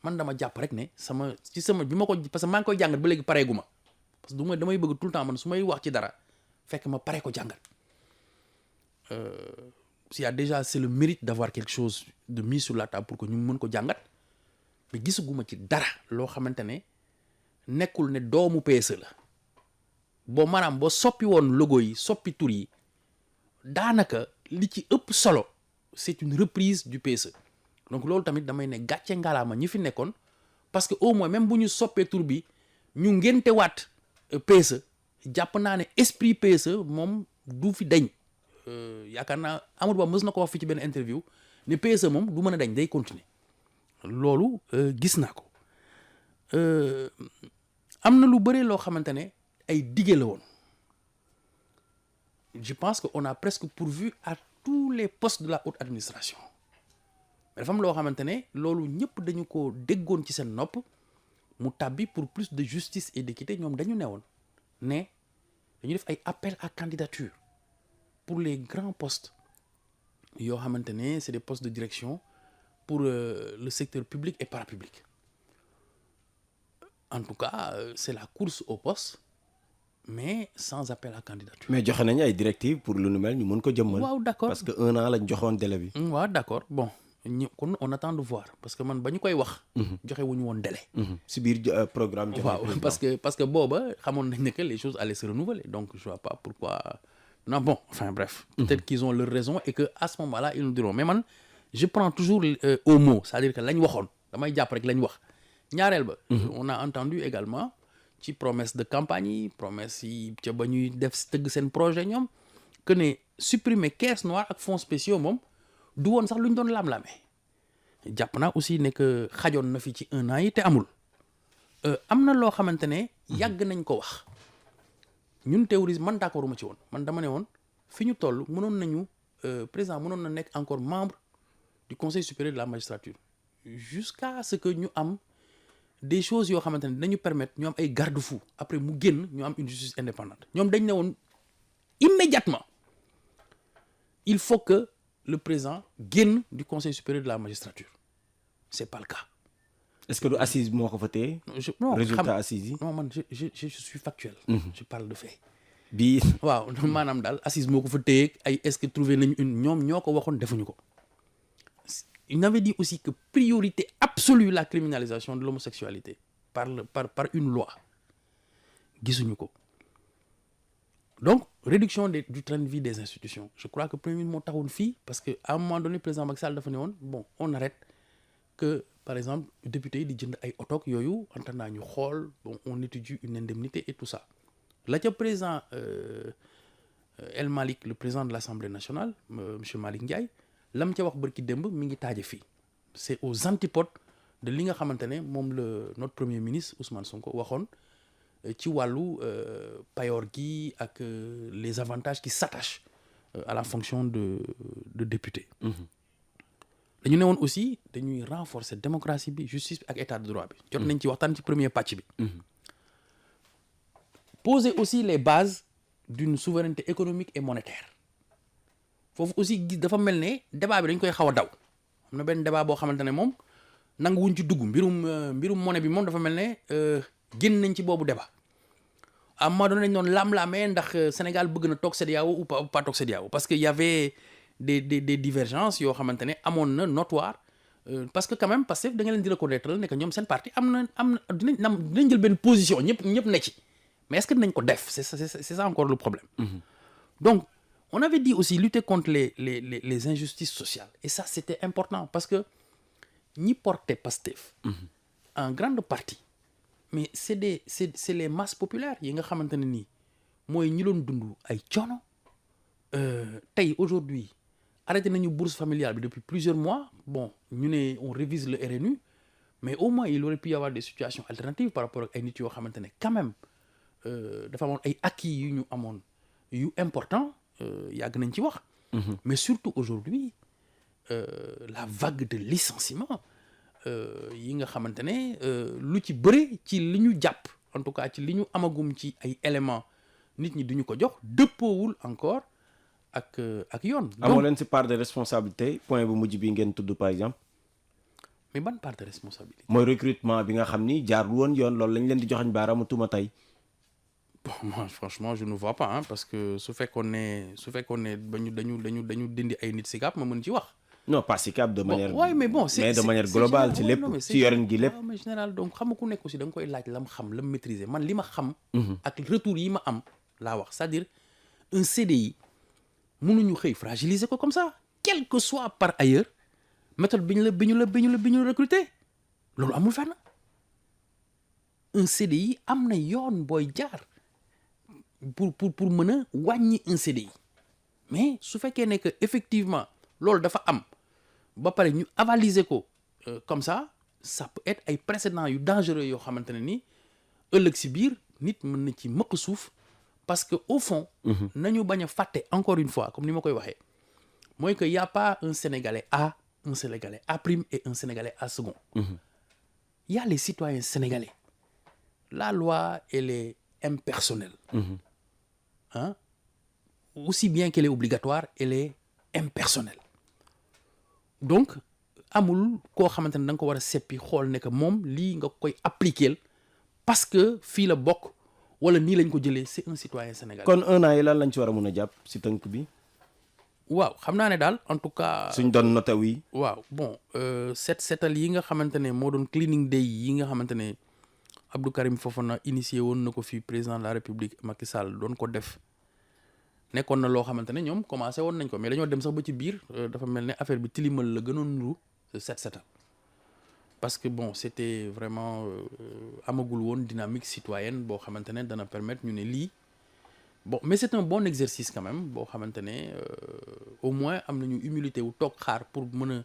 man dama jàpp rek ne bi ma ko parce que maa ngi koy jàngat ba léegi pareegu ma parce que damay bëgg tout le temps man su may wax ci dara fekk ma pare ko jàngat. s'il y a déjà c'est le mérite d'avoir quelque chose de mis sur la table pour que ñu mën ko jàngat mais gisaguma ci dara loo xamante ne nekkul ne doomu PSE la maanaam boo soppi woon logo yi soppi tur yi daanaka li ci ëpp solo c'est une reprise du PSE donc loolu tamit damay ne gàcce ngalaama ñi fi nekkoon parce que au moins même bu ñu soppee tur bi ñu ngéntewaat PSE jàpp naa ne esprit PSE moom du fi dañ. yaakaar naa Amadou Ba mës na ko wax fii ci benn interview ne PSE moom du mën a dañ day continuer loolu gis naa ko am na lu bëre loo xamante ne ay dige la woon je pense que on a presque pourvu à tous les postes de la haute administration mais dafa am loo xamante ne loolu ñëpp dañu ko déggoon ci seen nopp mu tàbbi pour plus de justice et d'équité ñoom dañu newoon ne dañu def ay appel à candidature pour les grands postes yoo xamante ne c'est des postes de direction pour le secteur public et parapublic en tout cas c'est la course au poste mais sans appel à candidature. mais joxe nañu ay directives pour lu nu mel ñu mën ko jëmmal. waaw d'accord parce que 1 an lañ joxoon délai bi. waaw d'accord bon kon on attend de voir parce que man ba ñu koy wax. joxe wu ñu woon délai. si biir programme. waaw parce que booba xamoon nañ ne que les choses allaient se renouveler donc je vois pas pourquoi. non bon enfin bref. peut-être qu'ils ont leur raison et que à ce moment-là ils nous diront mais man je prends toujours au mot c'est-à-dire que lañ waxoon damay jàpp rek lañ wax ñaareel ba. on a entendu également ci promesse de campagne yi promesse yi ca ba ñuy def tëgg seen projet ñoom que ne supprimer caisse noire ak fonds spéciaux moom du woon sax lu ñu doon laam-laamee jàpp naa aussi ne que xajoon na fi ci 1 an yi te amul am na loo xamante ne yàgg nañ ko wax. ñun théorie man d'accord ma ci woon man dama ne woon fi ñu toll mënoon nañu président mënoon na nekk encore membre du conseil supérieur de la magistrature jusqu'à ce que ñu am des choses yoo xamante ne dañu permettre ñu am ay garde-fous après mu génn ñu am une justice indépendante ñoom dañ ne woon immédiatement il faut que le président génn du conseil supérieur de la magistrature c'est pas le cas. est-ce que du assise moo ko fa téye. non résultat assise yi. non man je suis factuel. je parle de fait. bii. waaw maanaam daal assise moo ko fa téye ay est-ce que trouvé nañu ñoom ñoo ko waxoon defuñu ko. il avait dit aussi que priorité absolue la criminalisation de l'homosexualité par une loi gisuñu ko donc réduction du train de vie des institutions je crois que premier ministre moo taxoon fii parce que à un moment donné président Macky Sall dafa ne woon bon on arrête que par exemple député yi di jënd ay oto yooyu en attendant ñu xool bon on étudie une indemnité et tout ça la ca président El Malick le président de l'Assemblée nationale monsieur Malick Ndiaye lam ca wax bërki démb mi ngi taaje fii c'est aux antipodes de li nga xamante ne moom la notre premier ministre Ousmane Sonko waxoon ci wàllu payoor gi ak les avantages qui s'attachent à la fonction de député. dañu ne woon aussi dañuy renforcer démocratie bi justice bi ak état de droit bi. jot nañ ci waxtaan ci premier pàcc bi. poser aussi les bases d'une souveraineté économique et monétaire foofu aussi gis dafa mel ne débat bi dañ koy xaw a daw am na benn débat boo xamante ne moom nanguwuñ ci dugg mbirum monnaie bi moom dafa mel ne génn nañ ci boobu débat à un moment donné dañ doon lam-lamee ndax Sénégal bëgg na toog CEDEAO ou pas toog CEDEAO parce que y avait des divergences yoo xamante ne amoon na notoire parce que quand même Pastef da nga leen di reconnaître ne que ñoom seen parti am na dinañ jël benn position ñëpp ne ci mais est-ce que dinañ ko def c'est ça encore le problème. Donc on avait dit aussi lutter contre les injustices sociales et ça c'était important parce que ñi porter Pastef en grande partie mais c'est les masses populaires yi nga xamante ne nii mooy ñi doon dund ay coono tey aujourd'hui arrêté nañu bourse familiale bi depuis plusieurs mois bon ñu ne on révise le RNU mais au moins il aurait pu y avoir des situations alternatives par rapport ak ay nit yoo xamante ne quand même dafa amoon ay acquis yu ñu amoon yu important yàgg nañ ci wax mais surtout aujourd'hui la vague de licenciement yi nga xamante ne lu ci bëri ci li ñu jàpp en tout cas ci li ñu amagum ci ay éléments nit ñi duñu ko jox dëppoowul encore ak yoon. amoo leen si part de responsabilité point bu mujj bi ngeen tudd par exemple. mais ban part de responsabilité. mooy recrutement bi nga xam ni jaarul woon yoon loolu lañ leen di joxañ baaraamu tuuma tey. bon moi franchement je ne vois pas parce que su fekkoon ne dañu dindi ay nit Sicap ma mën ci wax. non pas Sicap de manière. ouais, mais bon mais de manière globale ci lépp ci yorin gi lépp. mais général donc xam nga ku nekk aussi da nga koy laaj lam xam lam maîtriser man li ma xam. ak retour yi ma am laa wax c'est-à-dire un CDI mënuñu xëy fragiliser ko comme ça quel que soit par ailleurs méthode bi ñu la recruter loolu amul fenn un CDI am na yoon booy jaar pour mën a wàññi un CDI mais su fekkee ne que effectivement loolu dafa am ba pare ñu avaliser ko comme ça peut être ay précédents yu dangereux yoo xamante ne ni ëllëg si biir nit mën na ci mëkk suuf parce que au fond nañu bañ a fàtte encore une fois comme ni ma koy waxee mooy que y a pas un Sénégalais A un Sénégalais A prime et un Sénégalais A second y a les citoyens sénégalais la loi elle est impersonnelle aussi bien qu'elle est obligatoire elle est impersonnelle donc amul koo xamante ne da nga ko war a seppi xool ne que moom lii nga koy appliquer parce que fii la bokk wala nii lañ ko jëlee c'est un citoyen sénégalais. kon 1 an yi lan lañ ci war a mun a jàpp si tënk bi. waaw xam naa ne daal en tout cas. suñ doon noté wi. waaw bon setal yi nga xamante ne moo doon cleaning day yi nga xamante ne Abdou Karim Fofana initié woon na ko fii président de la République Macky Sall doon ko def. nekkoon na loo xamante ne ñoom commencé woon nañ ko mais dañoo dem sax ba ci biir dafa mel ne affaire bi tilimal la gënoon nuru setal parce que bon c'était vraiment amagul woon dynamique citoyenne boo xamante ne dana permettre ñu ne lii bon mais c'est un bon exercice quand même boo xamante ne au moins am nañu humilité wu toog xaar pour mën a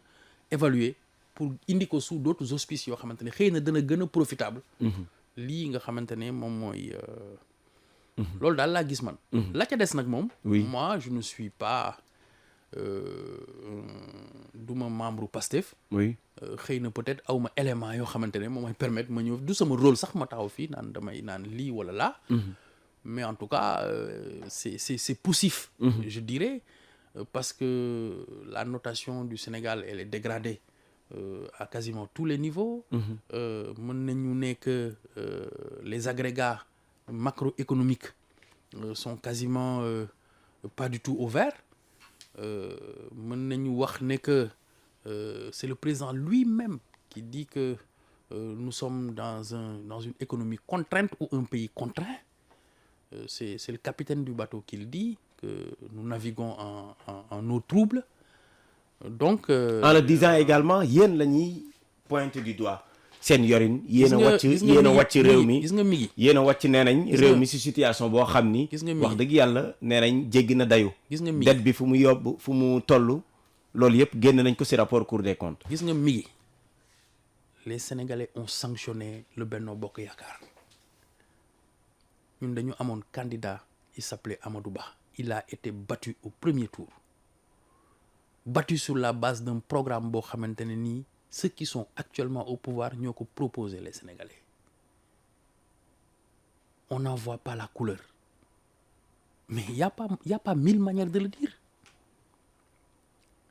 évaluer pour indi ko sous d'autres auspices yoo xamante ne xëy na dana gën a profitable lii nga xamante ne moom mooy loolu daal laa gis man. la ca des nag moom. oui moi je ne suis pas duma membre Pastef. oui xëy na peut-être awma élément yoo xamante ne moom mooy permettre ma ñëw du sama rôle sax ma taxaw fii naan damay naan lii wala laa. mais en tout cas c'est poussif. je dirais parce que la notation du Sénégal elle est dégradée à quasiment tous les niveaux. mën nañu ne que les agrégats macroéconomiques sont quasiment pas du tout au vert mën nañu wax ne que c'est le président lui-même qui dit que nous sommes dans une économie contrainte ou un pays contraint c'est le capitaine du bateau qui le dit que nous naviguons en eau trouble donc en le disant également yéen la ñuy pointer du doigt seen yorin yéen a wàcc réew mi gis nga mi ngi yéen a wàcc nee nañ réew mi si situation boo xam ni gis nga wax dëgg yàlla nee nañ jéggi na dayu gis nga mi dette bi fu mu yóbbu fu mu toll loolu yëpp génn nañ ko si rapport Cour des comptes gis nga mi ngi les Sénégalais ont sanctionné le Benno Bokk Yaakaar ñun dañu amoon candidat il s'appelait Amadou Ba il a été battu au premier tour battu sur la base d'un programme boo xamante ne nii ceux qui sont actuellement au pouvoir ñoo ko proposé les Sénégalais on n'en voit pas la couleur mais y a pas 1000 manières de le dire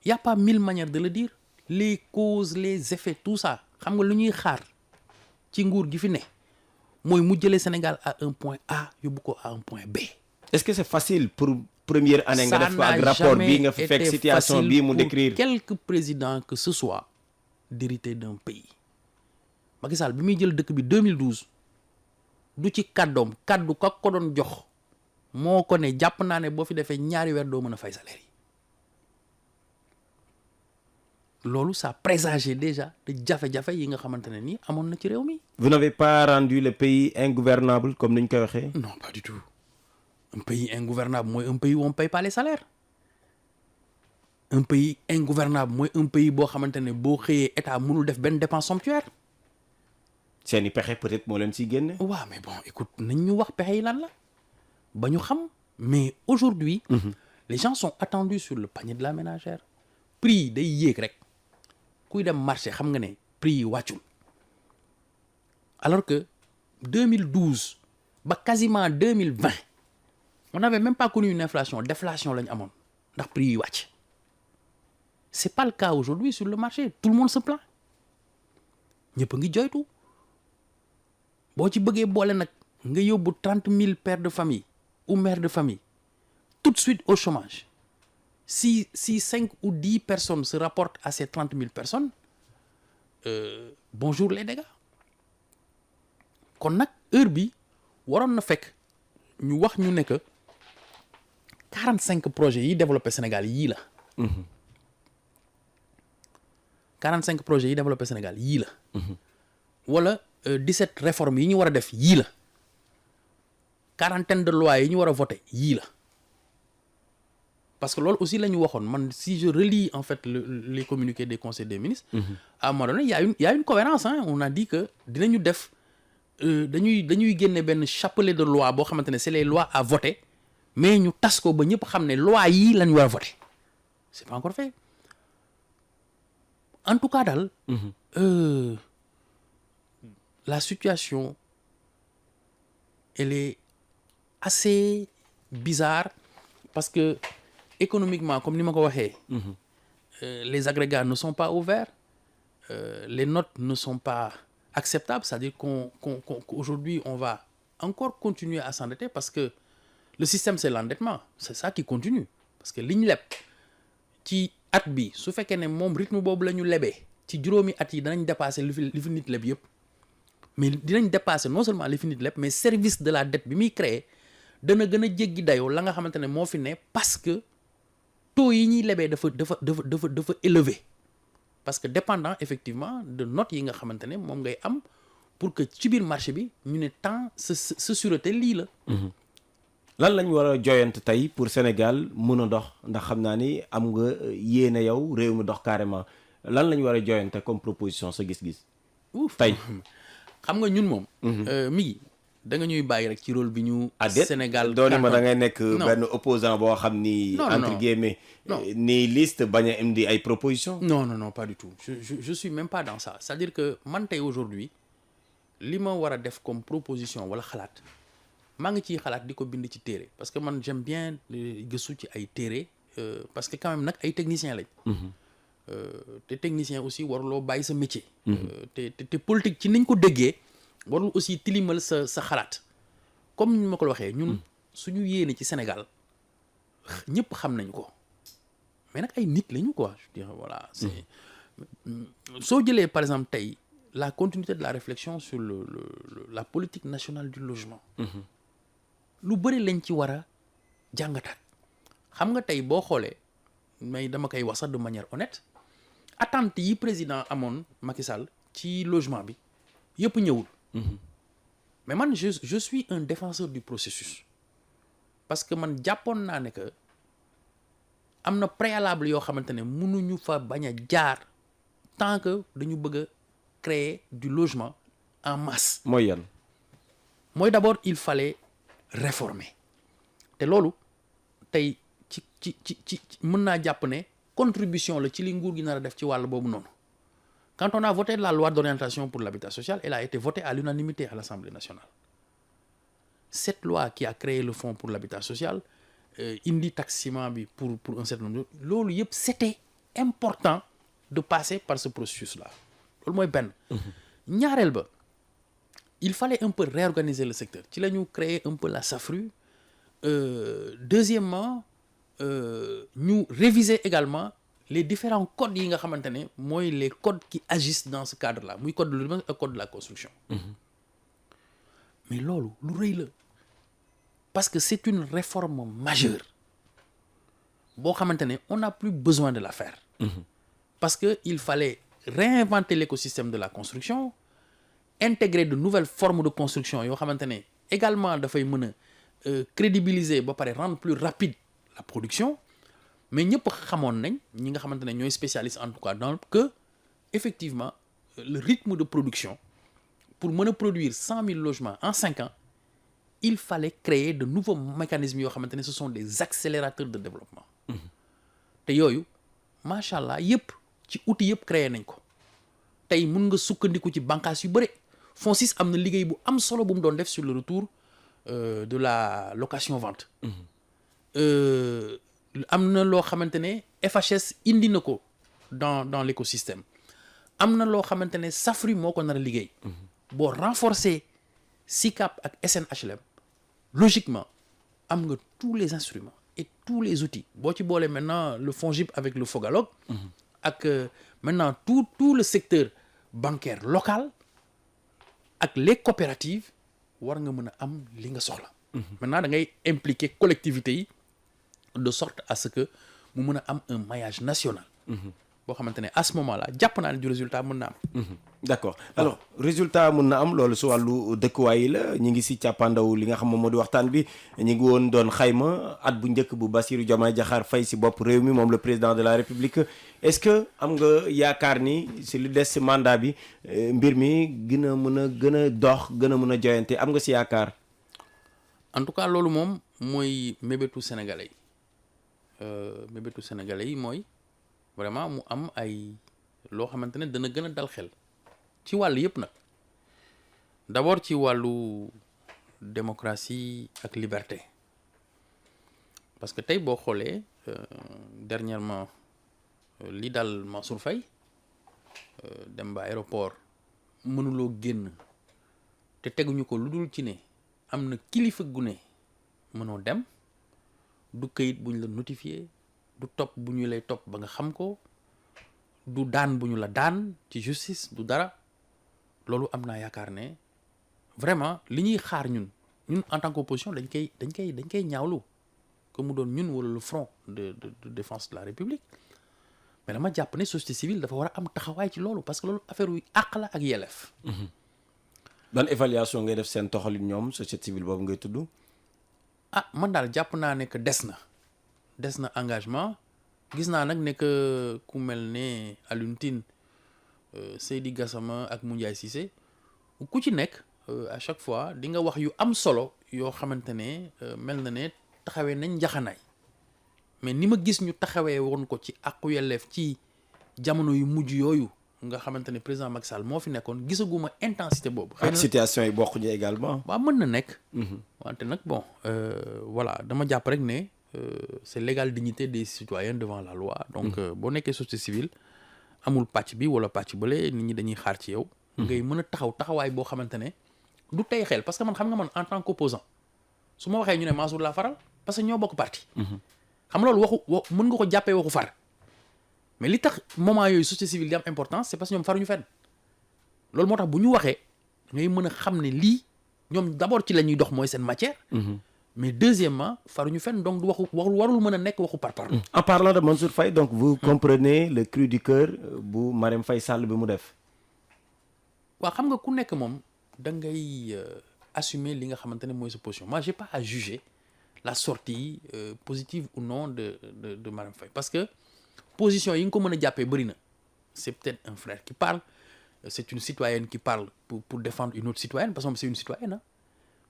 y a pas 1000 manières de le dire les causes les effets tout ça xam nga lu ñuy xaar ci nguur gi fi ne mooy mu jëlee Sénégal à un point A yóbbu ko à un point B. est-ce que c'est facile pour première année nga def ko ak rapport bii nga fi fekk situation bii mu décrire quelque président que ce soit d'hériter d'un pays Macky Sall bi muy jël dëkk bi 2012 du ci kàddoom kàddu ka ko doon jox moo ko ne jàpp naa ne boo fi defee ñaari weer doo mën a fay salaire yi loolu ça présageait déjà de jafe-jafe yi nga xamante ne nii amoon na ci réew mi. vous n'avez pas rendu le pays ingouvernable comme ni ñu koy waxee. non pas du tout un pays ingouvernable mooy un pays où on paye pas les salaires un pays ingouvernable mooy un pays boo xamante ne boo xëyee état mënul def benn dépense somptuaire. seeni pexe peut-être moo leen siy génne. waaw mais bon écoute nañ ñu wax pexe yi lan la ba ñu xam mais aujourd'hui les gens sont attendus sur le panier de la ménagère prix yi day yéeg rek kuy dem marché xam nga ne prix yi wàccul alors que 2012 ba quasiment 2020 on n'avait même pas connu une inflation déflation la ñu amoon ndax prix yi wàcc. C'est pas le cas aujourd'hui sur le marché tout le monde se plaint ñëpp a ngi joytu boo ci bëggee boole nag nga yóbbu 30 000 pères de famille ou mères de famille tout de suite au chômage si 5 ou 10 personnes se rapportent à ces 30 000 personnes bonjour les dégâts kon nag heure bi waroon na fekk ñu wax ñu ne que 45 projets yi développé Sénégal yii la. 45 projets yi développé Sénégal yii la. wala 17 réformes yi ñu war a def yii la. quarantaine de lois yi ñu war a voté yii la. parce que loolu aussi la ñu waxoon man si je relis en fait les communiqués des conseils des ministres. à un moment donné y a une cohérence hein on a dit que dinañu def dañuy génne benn chapelet de loi boo xamante ne c'est les lois à voter mais ñu tas ko ba ñëpp xam ne loi yii la ñu war a voter c'est pas encore fait en tout cas daal. La situation elle est assez bizarre parce que économiquement comme ni ma ko waxee. Les agrégats ne sont pas ouverts les notes ne sont pas acceptables c'est-à-dire qu'aujourd'hui on va encore continuer à s'endetter parce que le système c'est l'endettement c'est ça qui continue parce que li ñu leb ci at bi su fekkee ne moom rythme boobu la ñu lebee ci juróomi at yi danañ dépasser li fi nit leb yëpp mais dinañ dépasser non seulement li fi nit leb mais service de la dette bi muy créer dana gën a jéggi dayoo la nga xamante ne moo fi ne parce que taux yi ñuy lebee dafa élevé parce que dépendant effectivement de notes yi nga xamante ne moom ngay am pour que ci biir marché bi ñu ne temps sa sûreté lii la. lan lañ war a joyante tey pour Sénégal mën a dox ndax xam naa ni am nga yéene yow réew mi dox carrément lan lañ war a joyante comme proposition sa gis-gis. tey xam nga ñun moom. mi ngi da nga ñuy bàyyi rek ci rôle bi ñu. Sénégal dooni ma da ngay nekk benn opposant boo xam ni. entre guillemets ni liste bañ a indi ay propositions. non pas du tout je suis même pas dans ça c'est-à-dire que man tey aujourd'hui li ma war a def comme proposition wala xalaat. maa ngi ciy xalaat di ko bind ci téere parce que man j'aime bien gëstu ci ay téere parce que quand même nag ay techniciens lañ. te technicien aussi waruloo bàyyi sa métier. te politique ci niñ ko déggee warul aussi tilimal sa xalaat comme ni ma ko waxee ñun suñu yéene ci Sénégal ñëpp xam nañu ko mais nag ay nit lañu quoi je dirais voilà c'est soo jëlee par exemple tey la continuité de la réflexion sur la politique nationale du logement. lu bëri lañ ci war a jàngataat xam nga tey boo xoolee mais dama koy wax sax de manière honnête attente yi président amoon Macky Sall ci logement bi yëpp ñëwul. mais man je suis un défenseur du processus parce que man jàppoon naa ne que am na préalable yoo xamante ne mënuñu fa bañ a jaar tant que dañu bëgg a créer du logement en masse. mooy yan. mooy d'abord il fallait réformer te loolu tey ci mën naa jàpp ne contribution la ci li nguur gi nar a def ci wàll boobu noonu quand on a voté la loi d'orientation pour l'habitat social elle a été votée à l'unanimité à l'Assemblée nationale cette loi qui a créé le fonds pour l'habitat social indi taxe ciment bi pour un certain nombre loolu yëpp c'était important de passer par ce processus là loolu mooy benn ñaareel ba il fallait un peu réorganiser le secteur ci la ñu créer un peu la SAFRU deuxièmement ñu réviser également les différents codes yi nga xamante ne mooy les codes qui agissent dans ce cadre là muy code de l'urbanisme ak code de la construction mais loolu lu rëy la parce que c'est une réforme majeure boo xamante ne on n'a plus besoin de la faire parce que il fallait réinventer l'écosystème de la construction intégrer de nouvelles formes de construction yoo xamante ne également dafay mën a crédibiliser ba pare rendre plus rapide la production mais ñëpp xamoon nañ ñi nga xamante ne ñooy spécialistes en tout cas dans que effectivement le rythme de production pour mën a produire 100 000 logements en 5 ans il fallait créer de nouveaux mécanismes yoo xamante ne ce sont des accélérateurs de développement te yooyu macha allah yëpp ci outils yëpp créé nañ ko tey mun nga sukkandiku ci bànqaas yu bëri FONSIS am na liggéey bu am solo bu mu doon def sur le retour de la location vente am na loo xamante ne FHS indi na ko dans l'écosystème am na loo xamante ne SAFRU moo ko nar a liggéey. boo renforcer SICAP ak SNHLM logiquement am nga tous les instruments et tous les outils boo ci boolee maintenant le FONGIP avec le FOGALOG ak maintenant tout le secteur bancaire local ak les coopératives war nga mën a am li nga soxla. maintenant da ngay impliquer collectivités yi de sorte à ce que mu mën a am un maillage national. boo xamante ne à ce moment-là jàpp naa ne du résultat mën na am. d'accord alors résultat mën na am loolu su wàllu dëkkuwaay yi la ñu ngi si càppaandaw li nga xam moom moo di waxtaan bi ñu ngi woon doon xayma at bu njëkk bu Bassirou Diomaye Diakhar Faye si bopp réew mi moom le président de la République est-ce que am nga yaakaar ni si lu des si mandat bi mbir mi gën a dox gën a mën a joyante am nga si yaakaar. en tout cas loolu moom mooy mébétu sénégalais yi mooy. vraiment mu am ay loo xamante ne dana gën a dal xel ci wàll yëpp nag d'abord ci wàllu démocratie ak liberté parce que tey boo xoolee dernièrement li dal Mansour Faye dem ba aéroport mënuloo génn te teguñu ko lu dul ci ne am na kilifa gu ne mënoo dem du këyit buñ la notifié du topp bu ñu lay topp ba nga xam ko du daan bu ñu la daan ci justice du dara loolu am naa yaakaar ne vraiment li ñuy xaar ñun en tant qu'opposition dañ koy ñaawlu que mu doon ñun wala le front de défense de la République mais dama jàpp ne société civile dafa war a am taxawaay ci loolu parce que loolu affaire yu àq la ak yelleef. ban évaluation ngay def seen toxalin ñoom société civile boobu ngay tudd. man daal jàpp naa ne que des na engagement gis naa nag ne que ku mel ne Alioune Tine Seydi Gassama ak Moundiaye Cissé ku ci nekk à chaque fois di nga wax yu am solo yoo xamante ne mel na ne taxawee nañ njaxanaay mais ni ma gis ñu taxawee woon ko ci àqu yelleef ci jamono yu mujj yooyu nga xamante ne président Macky Sall moo fi nekkoon gisaguma intensité boobu. ak situation yi bokkuñu également. waaw mën na nekk. wante nag bon voilà dama jàpp rek ne. C'est l'égale dignité des citoyens devant la loi donc boo nekkee société civile amul pàcc bi wala pàcc bële nit ñi dañuy xaar ci yow ngay mën a taxawaay boo xamante ne du tey xel parce que man xam nga man en tant qu'opposant su ma waxee ñu ne Mansour laa faral parce que ñoo bokk parti xam nga loolu mën nga ko jàppee waxu far mais li tax moment yooyu société civile di am importance c'est parce que ñoom faruñu fenn loolu moo tax bu ñu waxee ngay mën a xam ne lii ñoom d'abord ci la ñuy dox mooy seen matière mais deuxièmement faruñu fenn donc du warul mën a nekk waxu par. En parlant de Mansour Faye donc vous comprenez le cri du cœur bu Marème Faye Sall bi mu def. waaw xam nga ku nekk moom da ngay assumer li nga xamante ne mooy sa position moi j'ai pas à juger la sortie positive ou non de Marème Faye parce que position yi nga ko mën a jàppee bëri na c'est peut-être un frère qui parle c'est une citoyenne qui parle pour défendre une autre citoyenne parce que c'est une citoyenne hein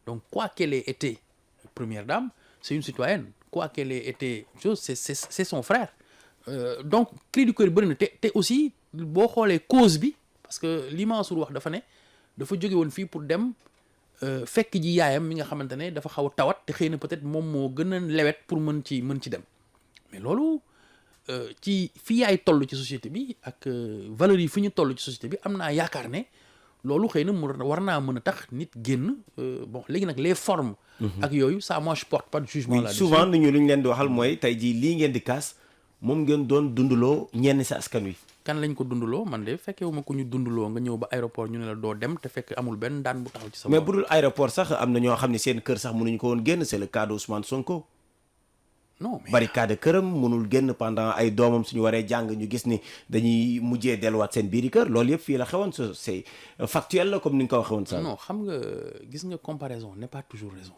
donc quoi qu'elle ait été première dame c'est une citoyenne quoi qu'elle ait été c'est son frère donc cri du cœur bëri na te aussi boo xoolee cause bi parce que li Mansour wax dafa ne dafa jóge woon fii pour dem fekk ji yaayam mi nga xamante ne dafa xaw a tawat te xëy na peut-être moom moo gën a lewet pour mën ci dem mais loolu ci fi yaay toll ci société bi ak valeurs yi fi ñu toll ci société bi am naa yaakaar ne loolu xëy na war naa mën a tax nit génn bon léegi nag les formes ak yooyu ça moi je porte pas de jugement là-dessus. souvent nit ñi lu ñu leen di waxal mooy tey jii lii ngeen di kaas moom ngeen doon dundaloo ñenn si askan wi. kan lañ ko dundaloo man de fekkewu ma ko ñu dundaloo nga ñëw ba aéroport ñu ne la doo dem te fekk amul benn daan bu taxaw ci sa mais bu dul aéroport sax am na ñoo xam ne seen kër sax mënuñu ko woon génn c'est le cas d'Ousmane Sonko. non mais barricade këram mënul génn pendant ay doomam suñu waree jàng ñu gis ni dañuy mujjee delluwaat seen biiri kër loolu yëpp fii la xewoon c'est factuel la comme ni nga ko waxee woon sax. non xam nga gis nga comparaison n'est pas toujours raison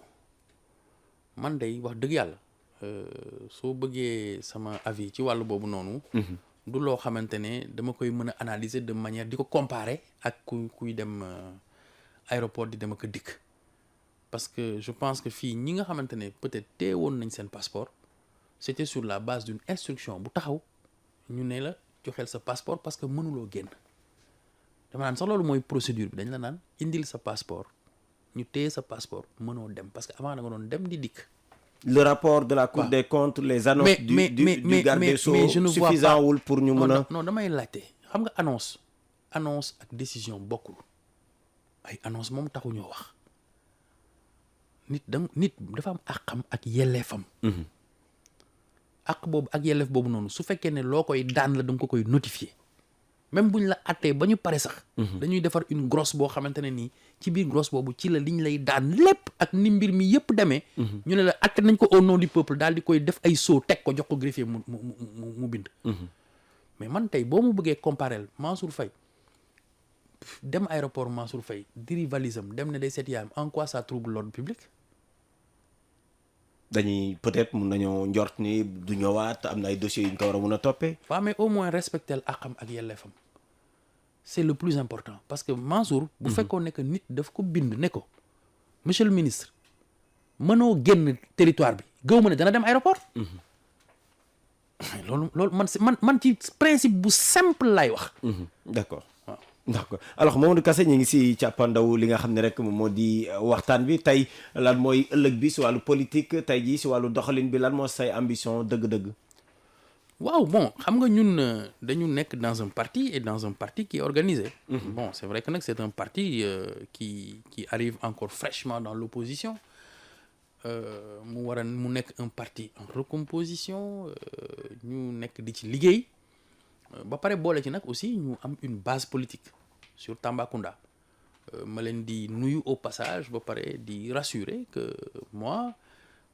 man day wax dëgg yàlla soo bëggee sama avis ci wàllu boobu noonu. du loo xamante ne dama koy mën a analyser de manière di ko comparer ak kuy dem aéroport di dem ak dikk parce que je pense que fii ñi nga xamante ne peut-être teewoon nañ seen passeport c'était sur la base d'une instruction bu taxaw ñu ne la joxeel sa passeport parce que mënuloo génn dama naan sax loolu mooy procédure bi dañ la naan indil sa passeport ñu téye sa passeport mënoo dem parce que avant da nga doon dem di dikk le rapport de la Cour des comptes les annonces du garde des Sceaux suffisant wul pour ñu mën a non damay laajte xam nga annonce ak décision bokkul ay annonce moom taxu ñoo wax nit dafa am àqam ak yelleefam àq boobu ak yelleef boobu noonu su fekkee ne loo koy daan la da nga ko koy notifier même buñ la attee ba ñu pare sax dañuy defar une grosse boo xamante ne nii ci biir grosse boobu ci la liñ lay daan lépp ak ni mbir mi yëpp demee ñu ne la atte nañ ko au nom du peuple daal di koy def ay sceau teg ko jox ko greffier mu bind mais man tey boo mu bëggee comparer Mansour Faye dem aéroport Mansour Faye diri valisam dem ne day seet yaayam en quoi ça trouble l'ordre public dañuy peut-être mun nañoo njort ni du ñëwaat am na ay dossiers yu ñu ko war a mun a toppee waaw mais au moins respecter àqam ak yelleefam c'est le plus important parce que Mansour bu fekkoon ne que nit daf ko bind ne ko monsieur le ministre mënoo génn territoire bi gëw ma ne dana dem aéroport loolu man ci principe bu simple lay wax d'accord d'accord alors Mamadou Kassé ñu ngi si càppandaw li nga xam ne rek moom moo di waxtaan bi tey lan mooy ëllëg bi si wàllu politique tey jii si wàllu doxalin bi lan moo say ambition dëgg-dëgg waaw bon xam nga ñun dañu nekk dans un parti et dans un parti qui est organisé bon c'est vrai que nag c'est un parti qui arrive encore fraîchement dans l'opposition mu nekk un parti en recomposition ñu nekk di ci liggéey ba pare boole ci nag aussi ñu am une base politique sur Tambacounda ma leen di nuyu au passage ba pare di rassurer que moi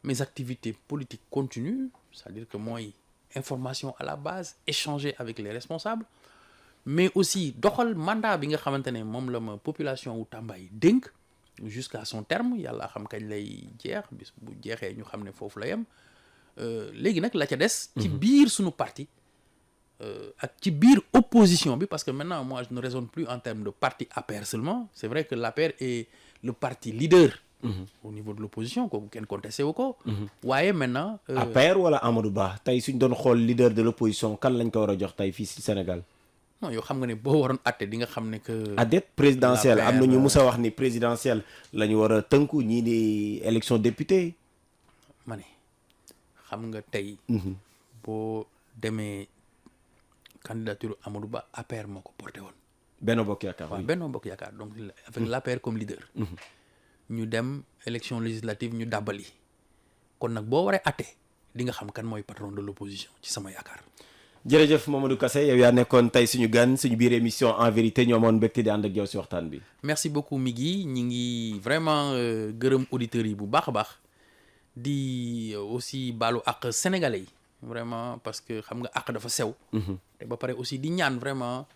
mes activités politiques continuent c'est-à-dire que mooy information à la base échanger avec les responsables mais aussi doxal mandat bi nga xamante ne moom la ma population wu Tamba yi dénk jusqu'à son terme yàlla xam kañ lay jeex bis bu jeexee ñu xam ne foofu la yem léegi nag la ca des ci biir suñu parti ak ci biir opposition bi parce que maintenant moi je ne raisonne plus en termes de parti APR seulement c'est vrai que l'APR est le parti leader au niveau de l'opposition kooku kenn contesté wu ko waaye maintenant APR wala Amadou Ba tey suñ doon xool leader de l'opposition kan lañ ko war a jox tey fii si Sénégal non yow xam nga ne boo waroon atte di nga xam ne que adet présidentielle am na ñu mus a wax ni présidentielle la ñu war a tënku ñii di élection député ma ne xam nga tey boo demee candidature Amadou Ba APR moo ko porté woon Benno Bokk Yaakaar waaw Benno Bokk Yaakaar donc avec l'APR comme leader ñu dem élection législative ñu dàbbali kon nag boo waree atte di nga xam kan mooy patron de l'opposition ci sama yaakaar jërëjëf Mamadou Kassé yow yaa nekkoon tey suñu gan suñu biir émission en vérité ñoo amoon mbégte di ànd ak yow si waxtaan bi merci beaucoup Migui ñi ngi vraiment gërëm auditeurs yi bu baax a baax di aussi baalu ak sénégalais yi vraiment parce que xam nga ak dafa sew te ba pare aussi di ñaan vraiment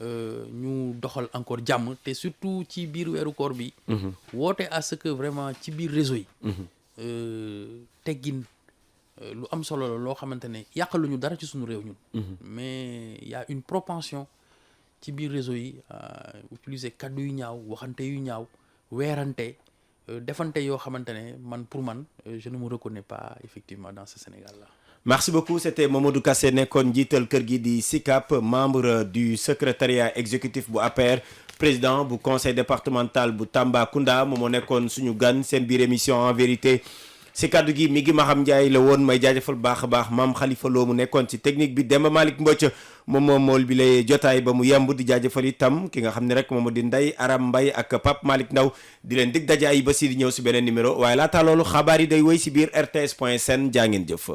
ñu doxal encore jàmm te surtout ci biir weeru koor bi woote à ce que vraiment ci biir réseau yi teggin lu am solo la loo xamante ne yàqaluñu dara ci suñu réew ñun mais y a une propension ci biir réseau yi utiliser kaddu yu ñaaw waxante yu ñaaw weerante defante yoo xamante ne man pour man je ne me reconnais pas effectivement dans ce Sénégal là. Merci beaucoup c'était Mamadou Kassé nekkoon njiital kër gi di SICAP membre du secrétariat exécutif bu APR président bu conseil départemental bu Tambacounda moom moo nekkoon suñu gan seen biir émission en vérité si kaddu gi mi ngi Maham Ndiaye la woon may jaajëfal baax a baax maam Khalifa Lo mu nekkoon ci technique bi Demba Malick Mbocc moom mool bi lay jotaay ba mu yemb di jaajëfal itam ki nga xam ne rek moom di Ndeye Aram Mbaye ak Pape Malick Ndaw di leen dig daje ay ba si di ñëw si beneen numéro waaye laata loolu xabaar yi day wéy si biir RTS.sn jaa ngeen jëf.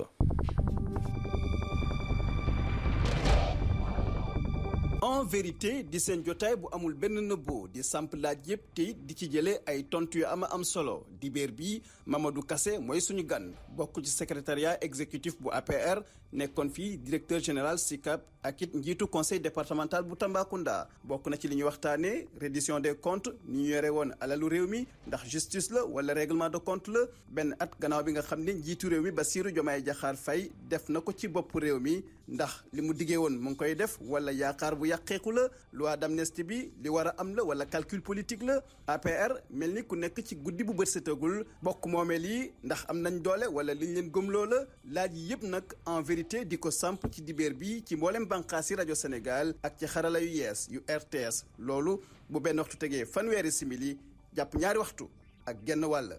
en vérité di seen jotaay bu amul benn nëbboo di samp laaj yëpp te di ci jëlee ay tontu yu am solo dibéer bi Mamadou Kassé mooy suñu gan bokk ci secrétariat exécutif bu APR nekkoon fii directeur général SICAP ak it njiitu conseil départemental bu Tambacounda bokk na ci li ñuy waxtaanee reddition des comptes ni ñu yore woon alalu réew mi ndax justice la wala règlement de compte la benn at gannaaw bi nga xam ne njiitu réew mi Bassirou Diomaye Diakhar Faye def na ko ci bopp réew mi ndax li mu diggee woon mu ngi koy def wala yaakaar bu yàqeeku la loi d'amnistie bi li war a am la wala calcul politique la APR mel ni ku nekk ci guddi bu bët setagul bokk moomeel yi ndax am nañ doole wala liñ leen gëmloo la laaj yi yëpp nag en vérité di ko samp ci dibéer bi ci mboolem bànqaasi rajo Sénégal ak ci xarala yu yees yu RTS loolu bu benn waxtu tegee fanweeri simili jàpp ñaari waxtu ak genn wàll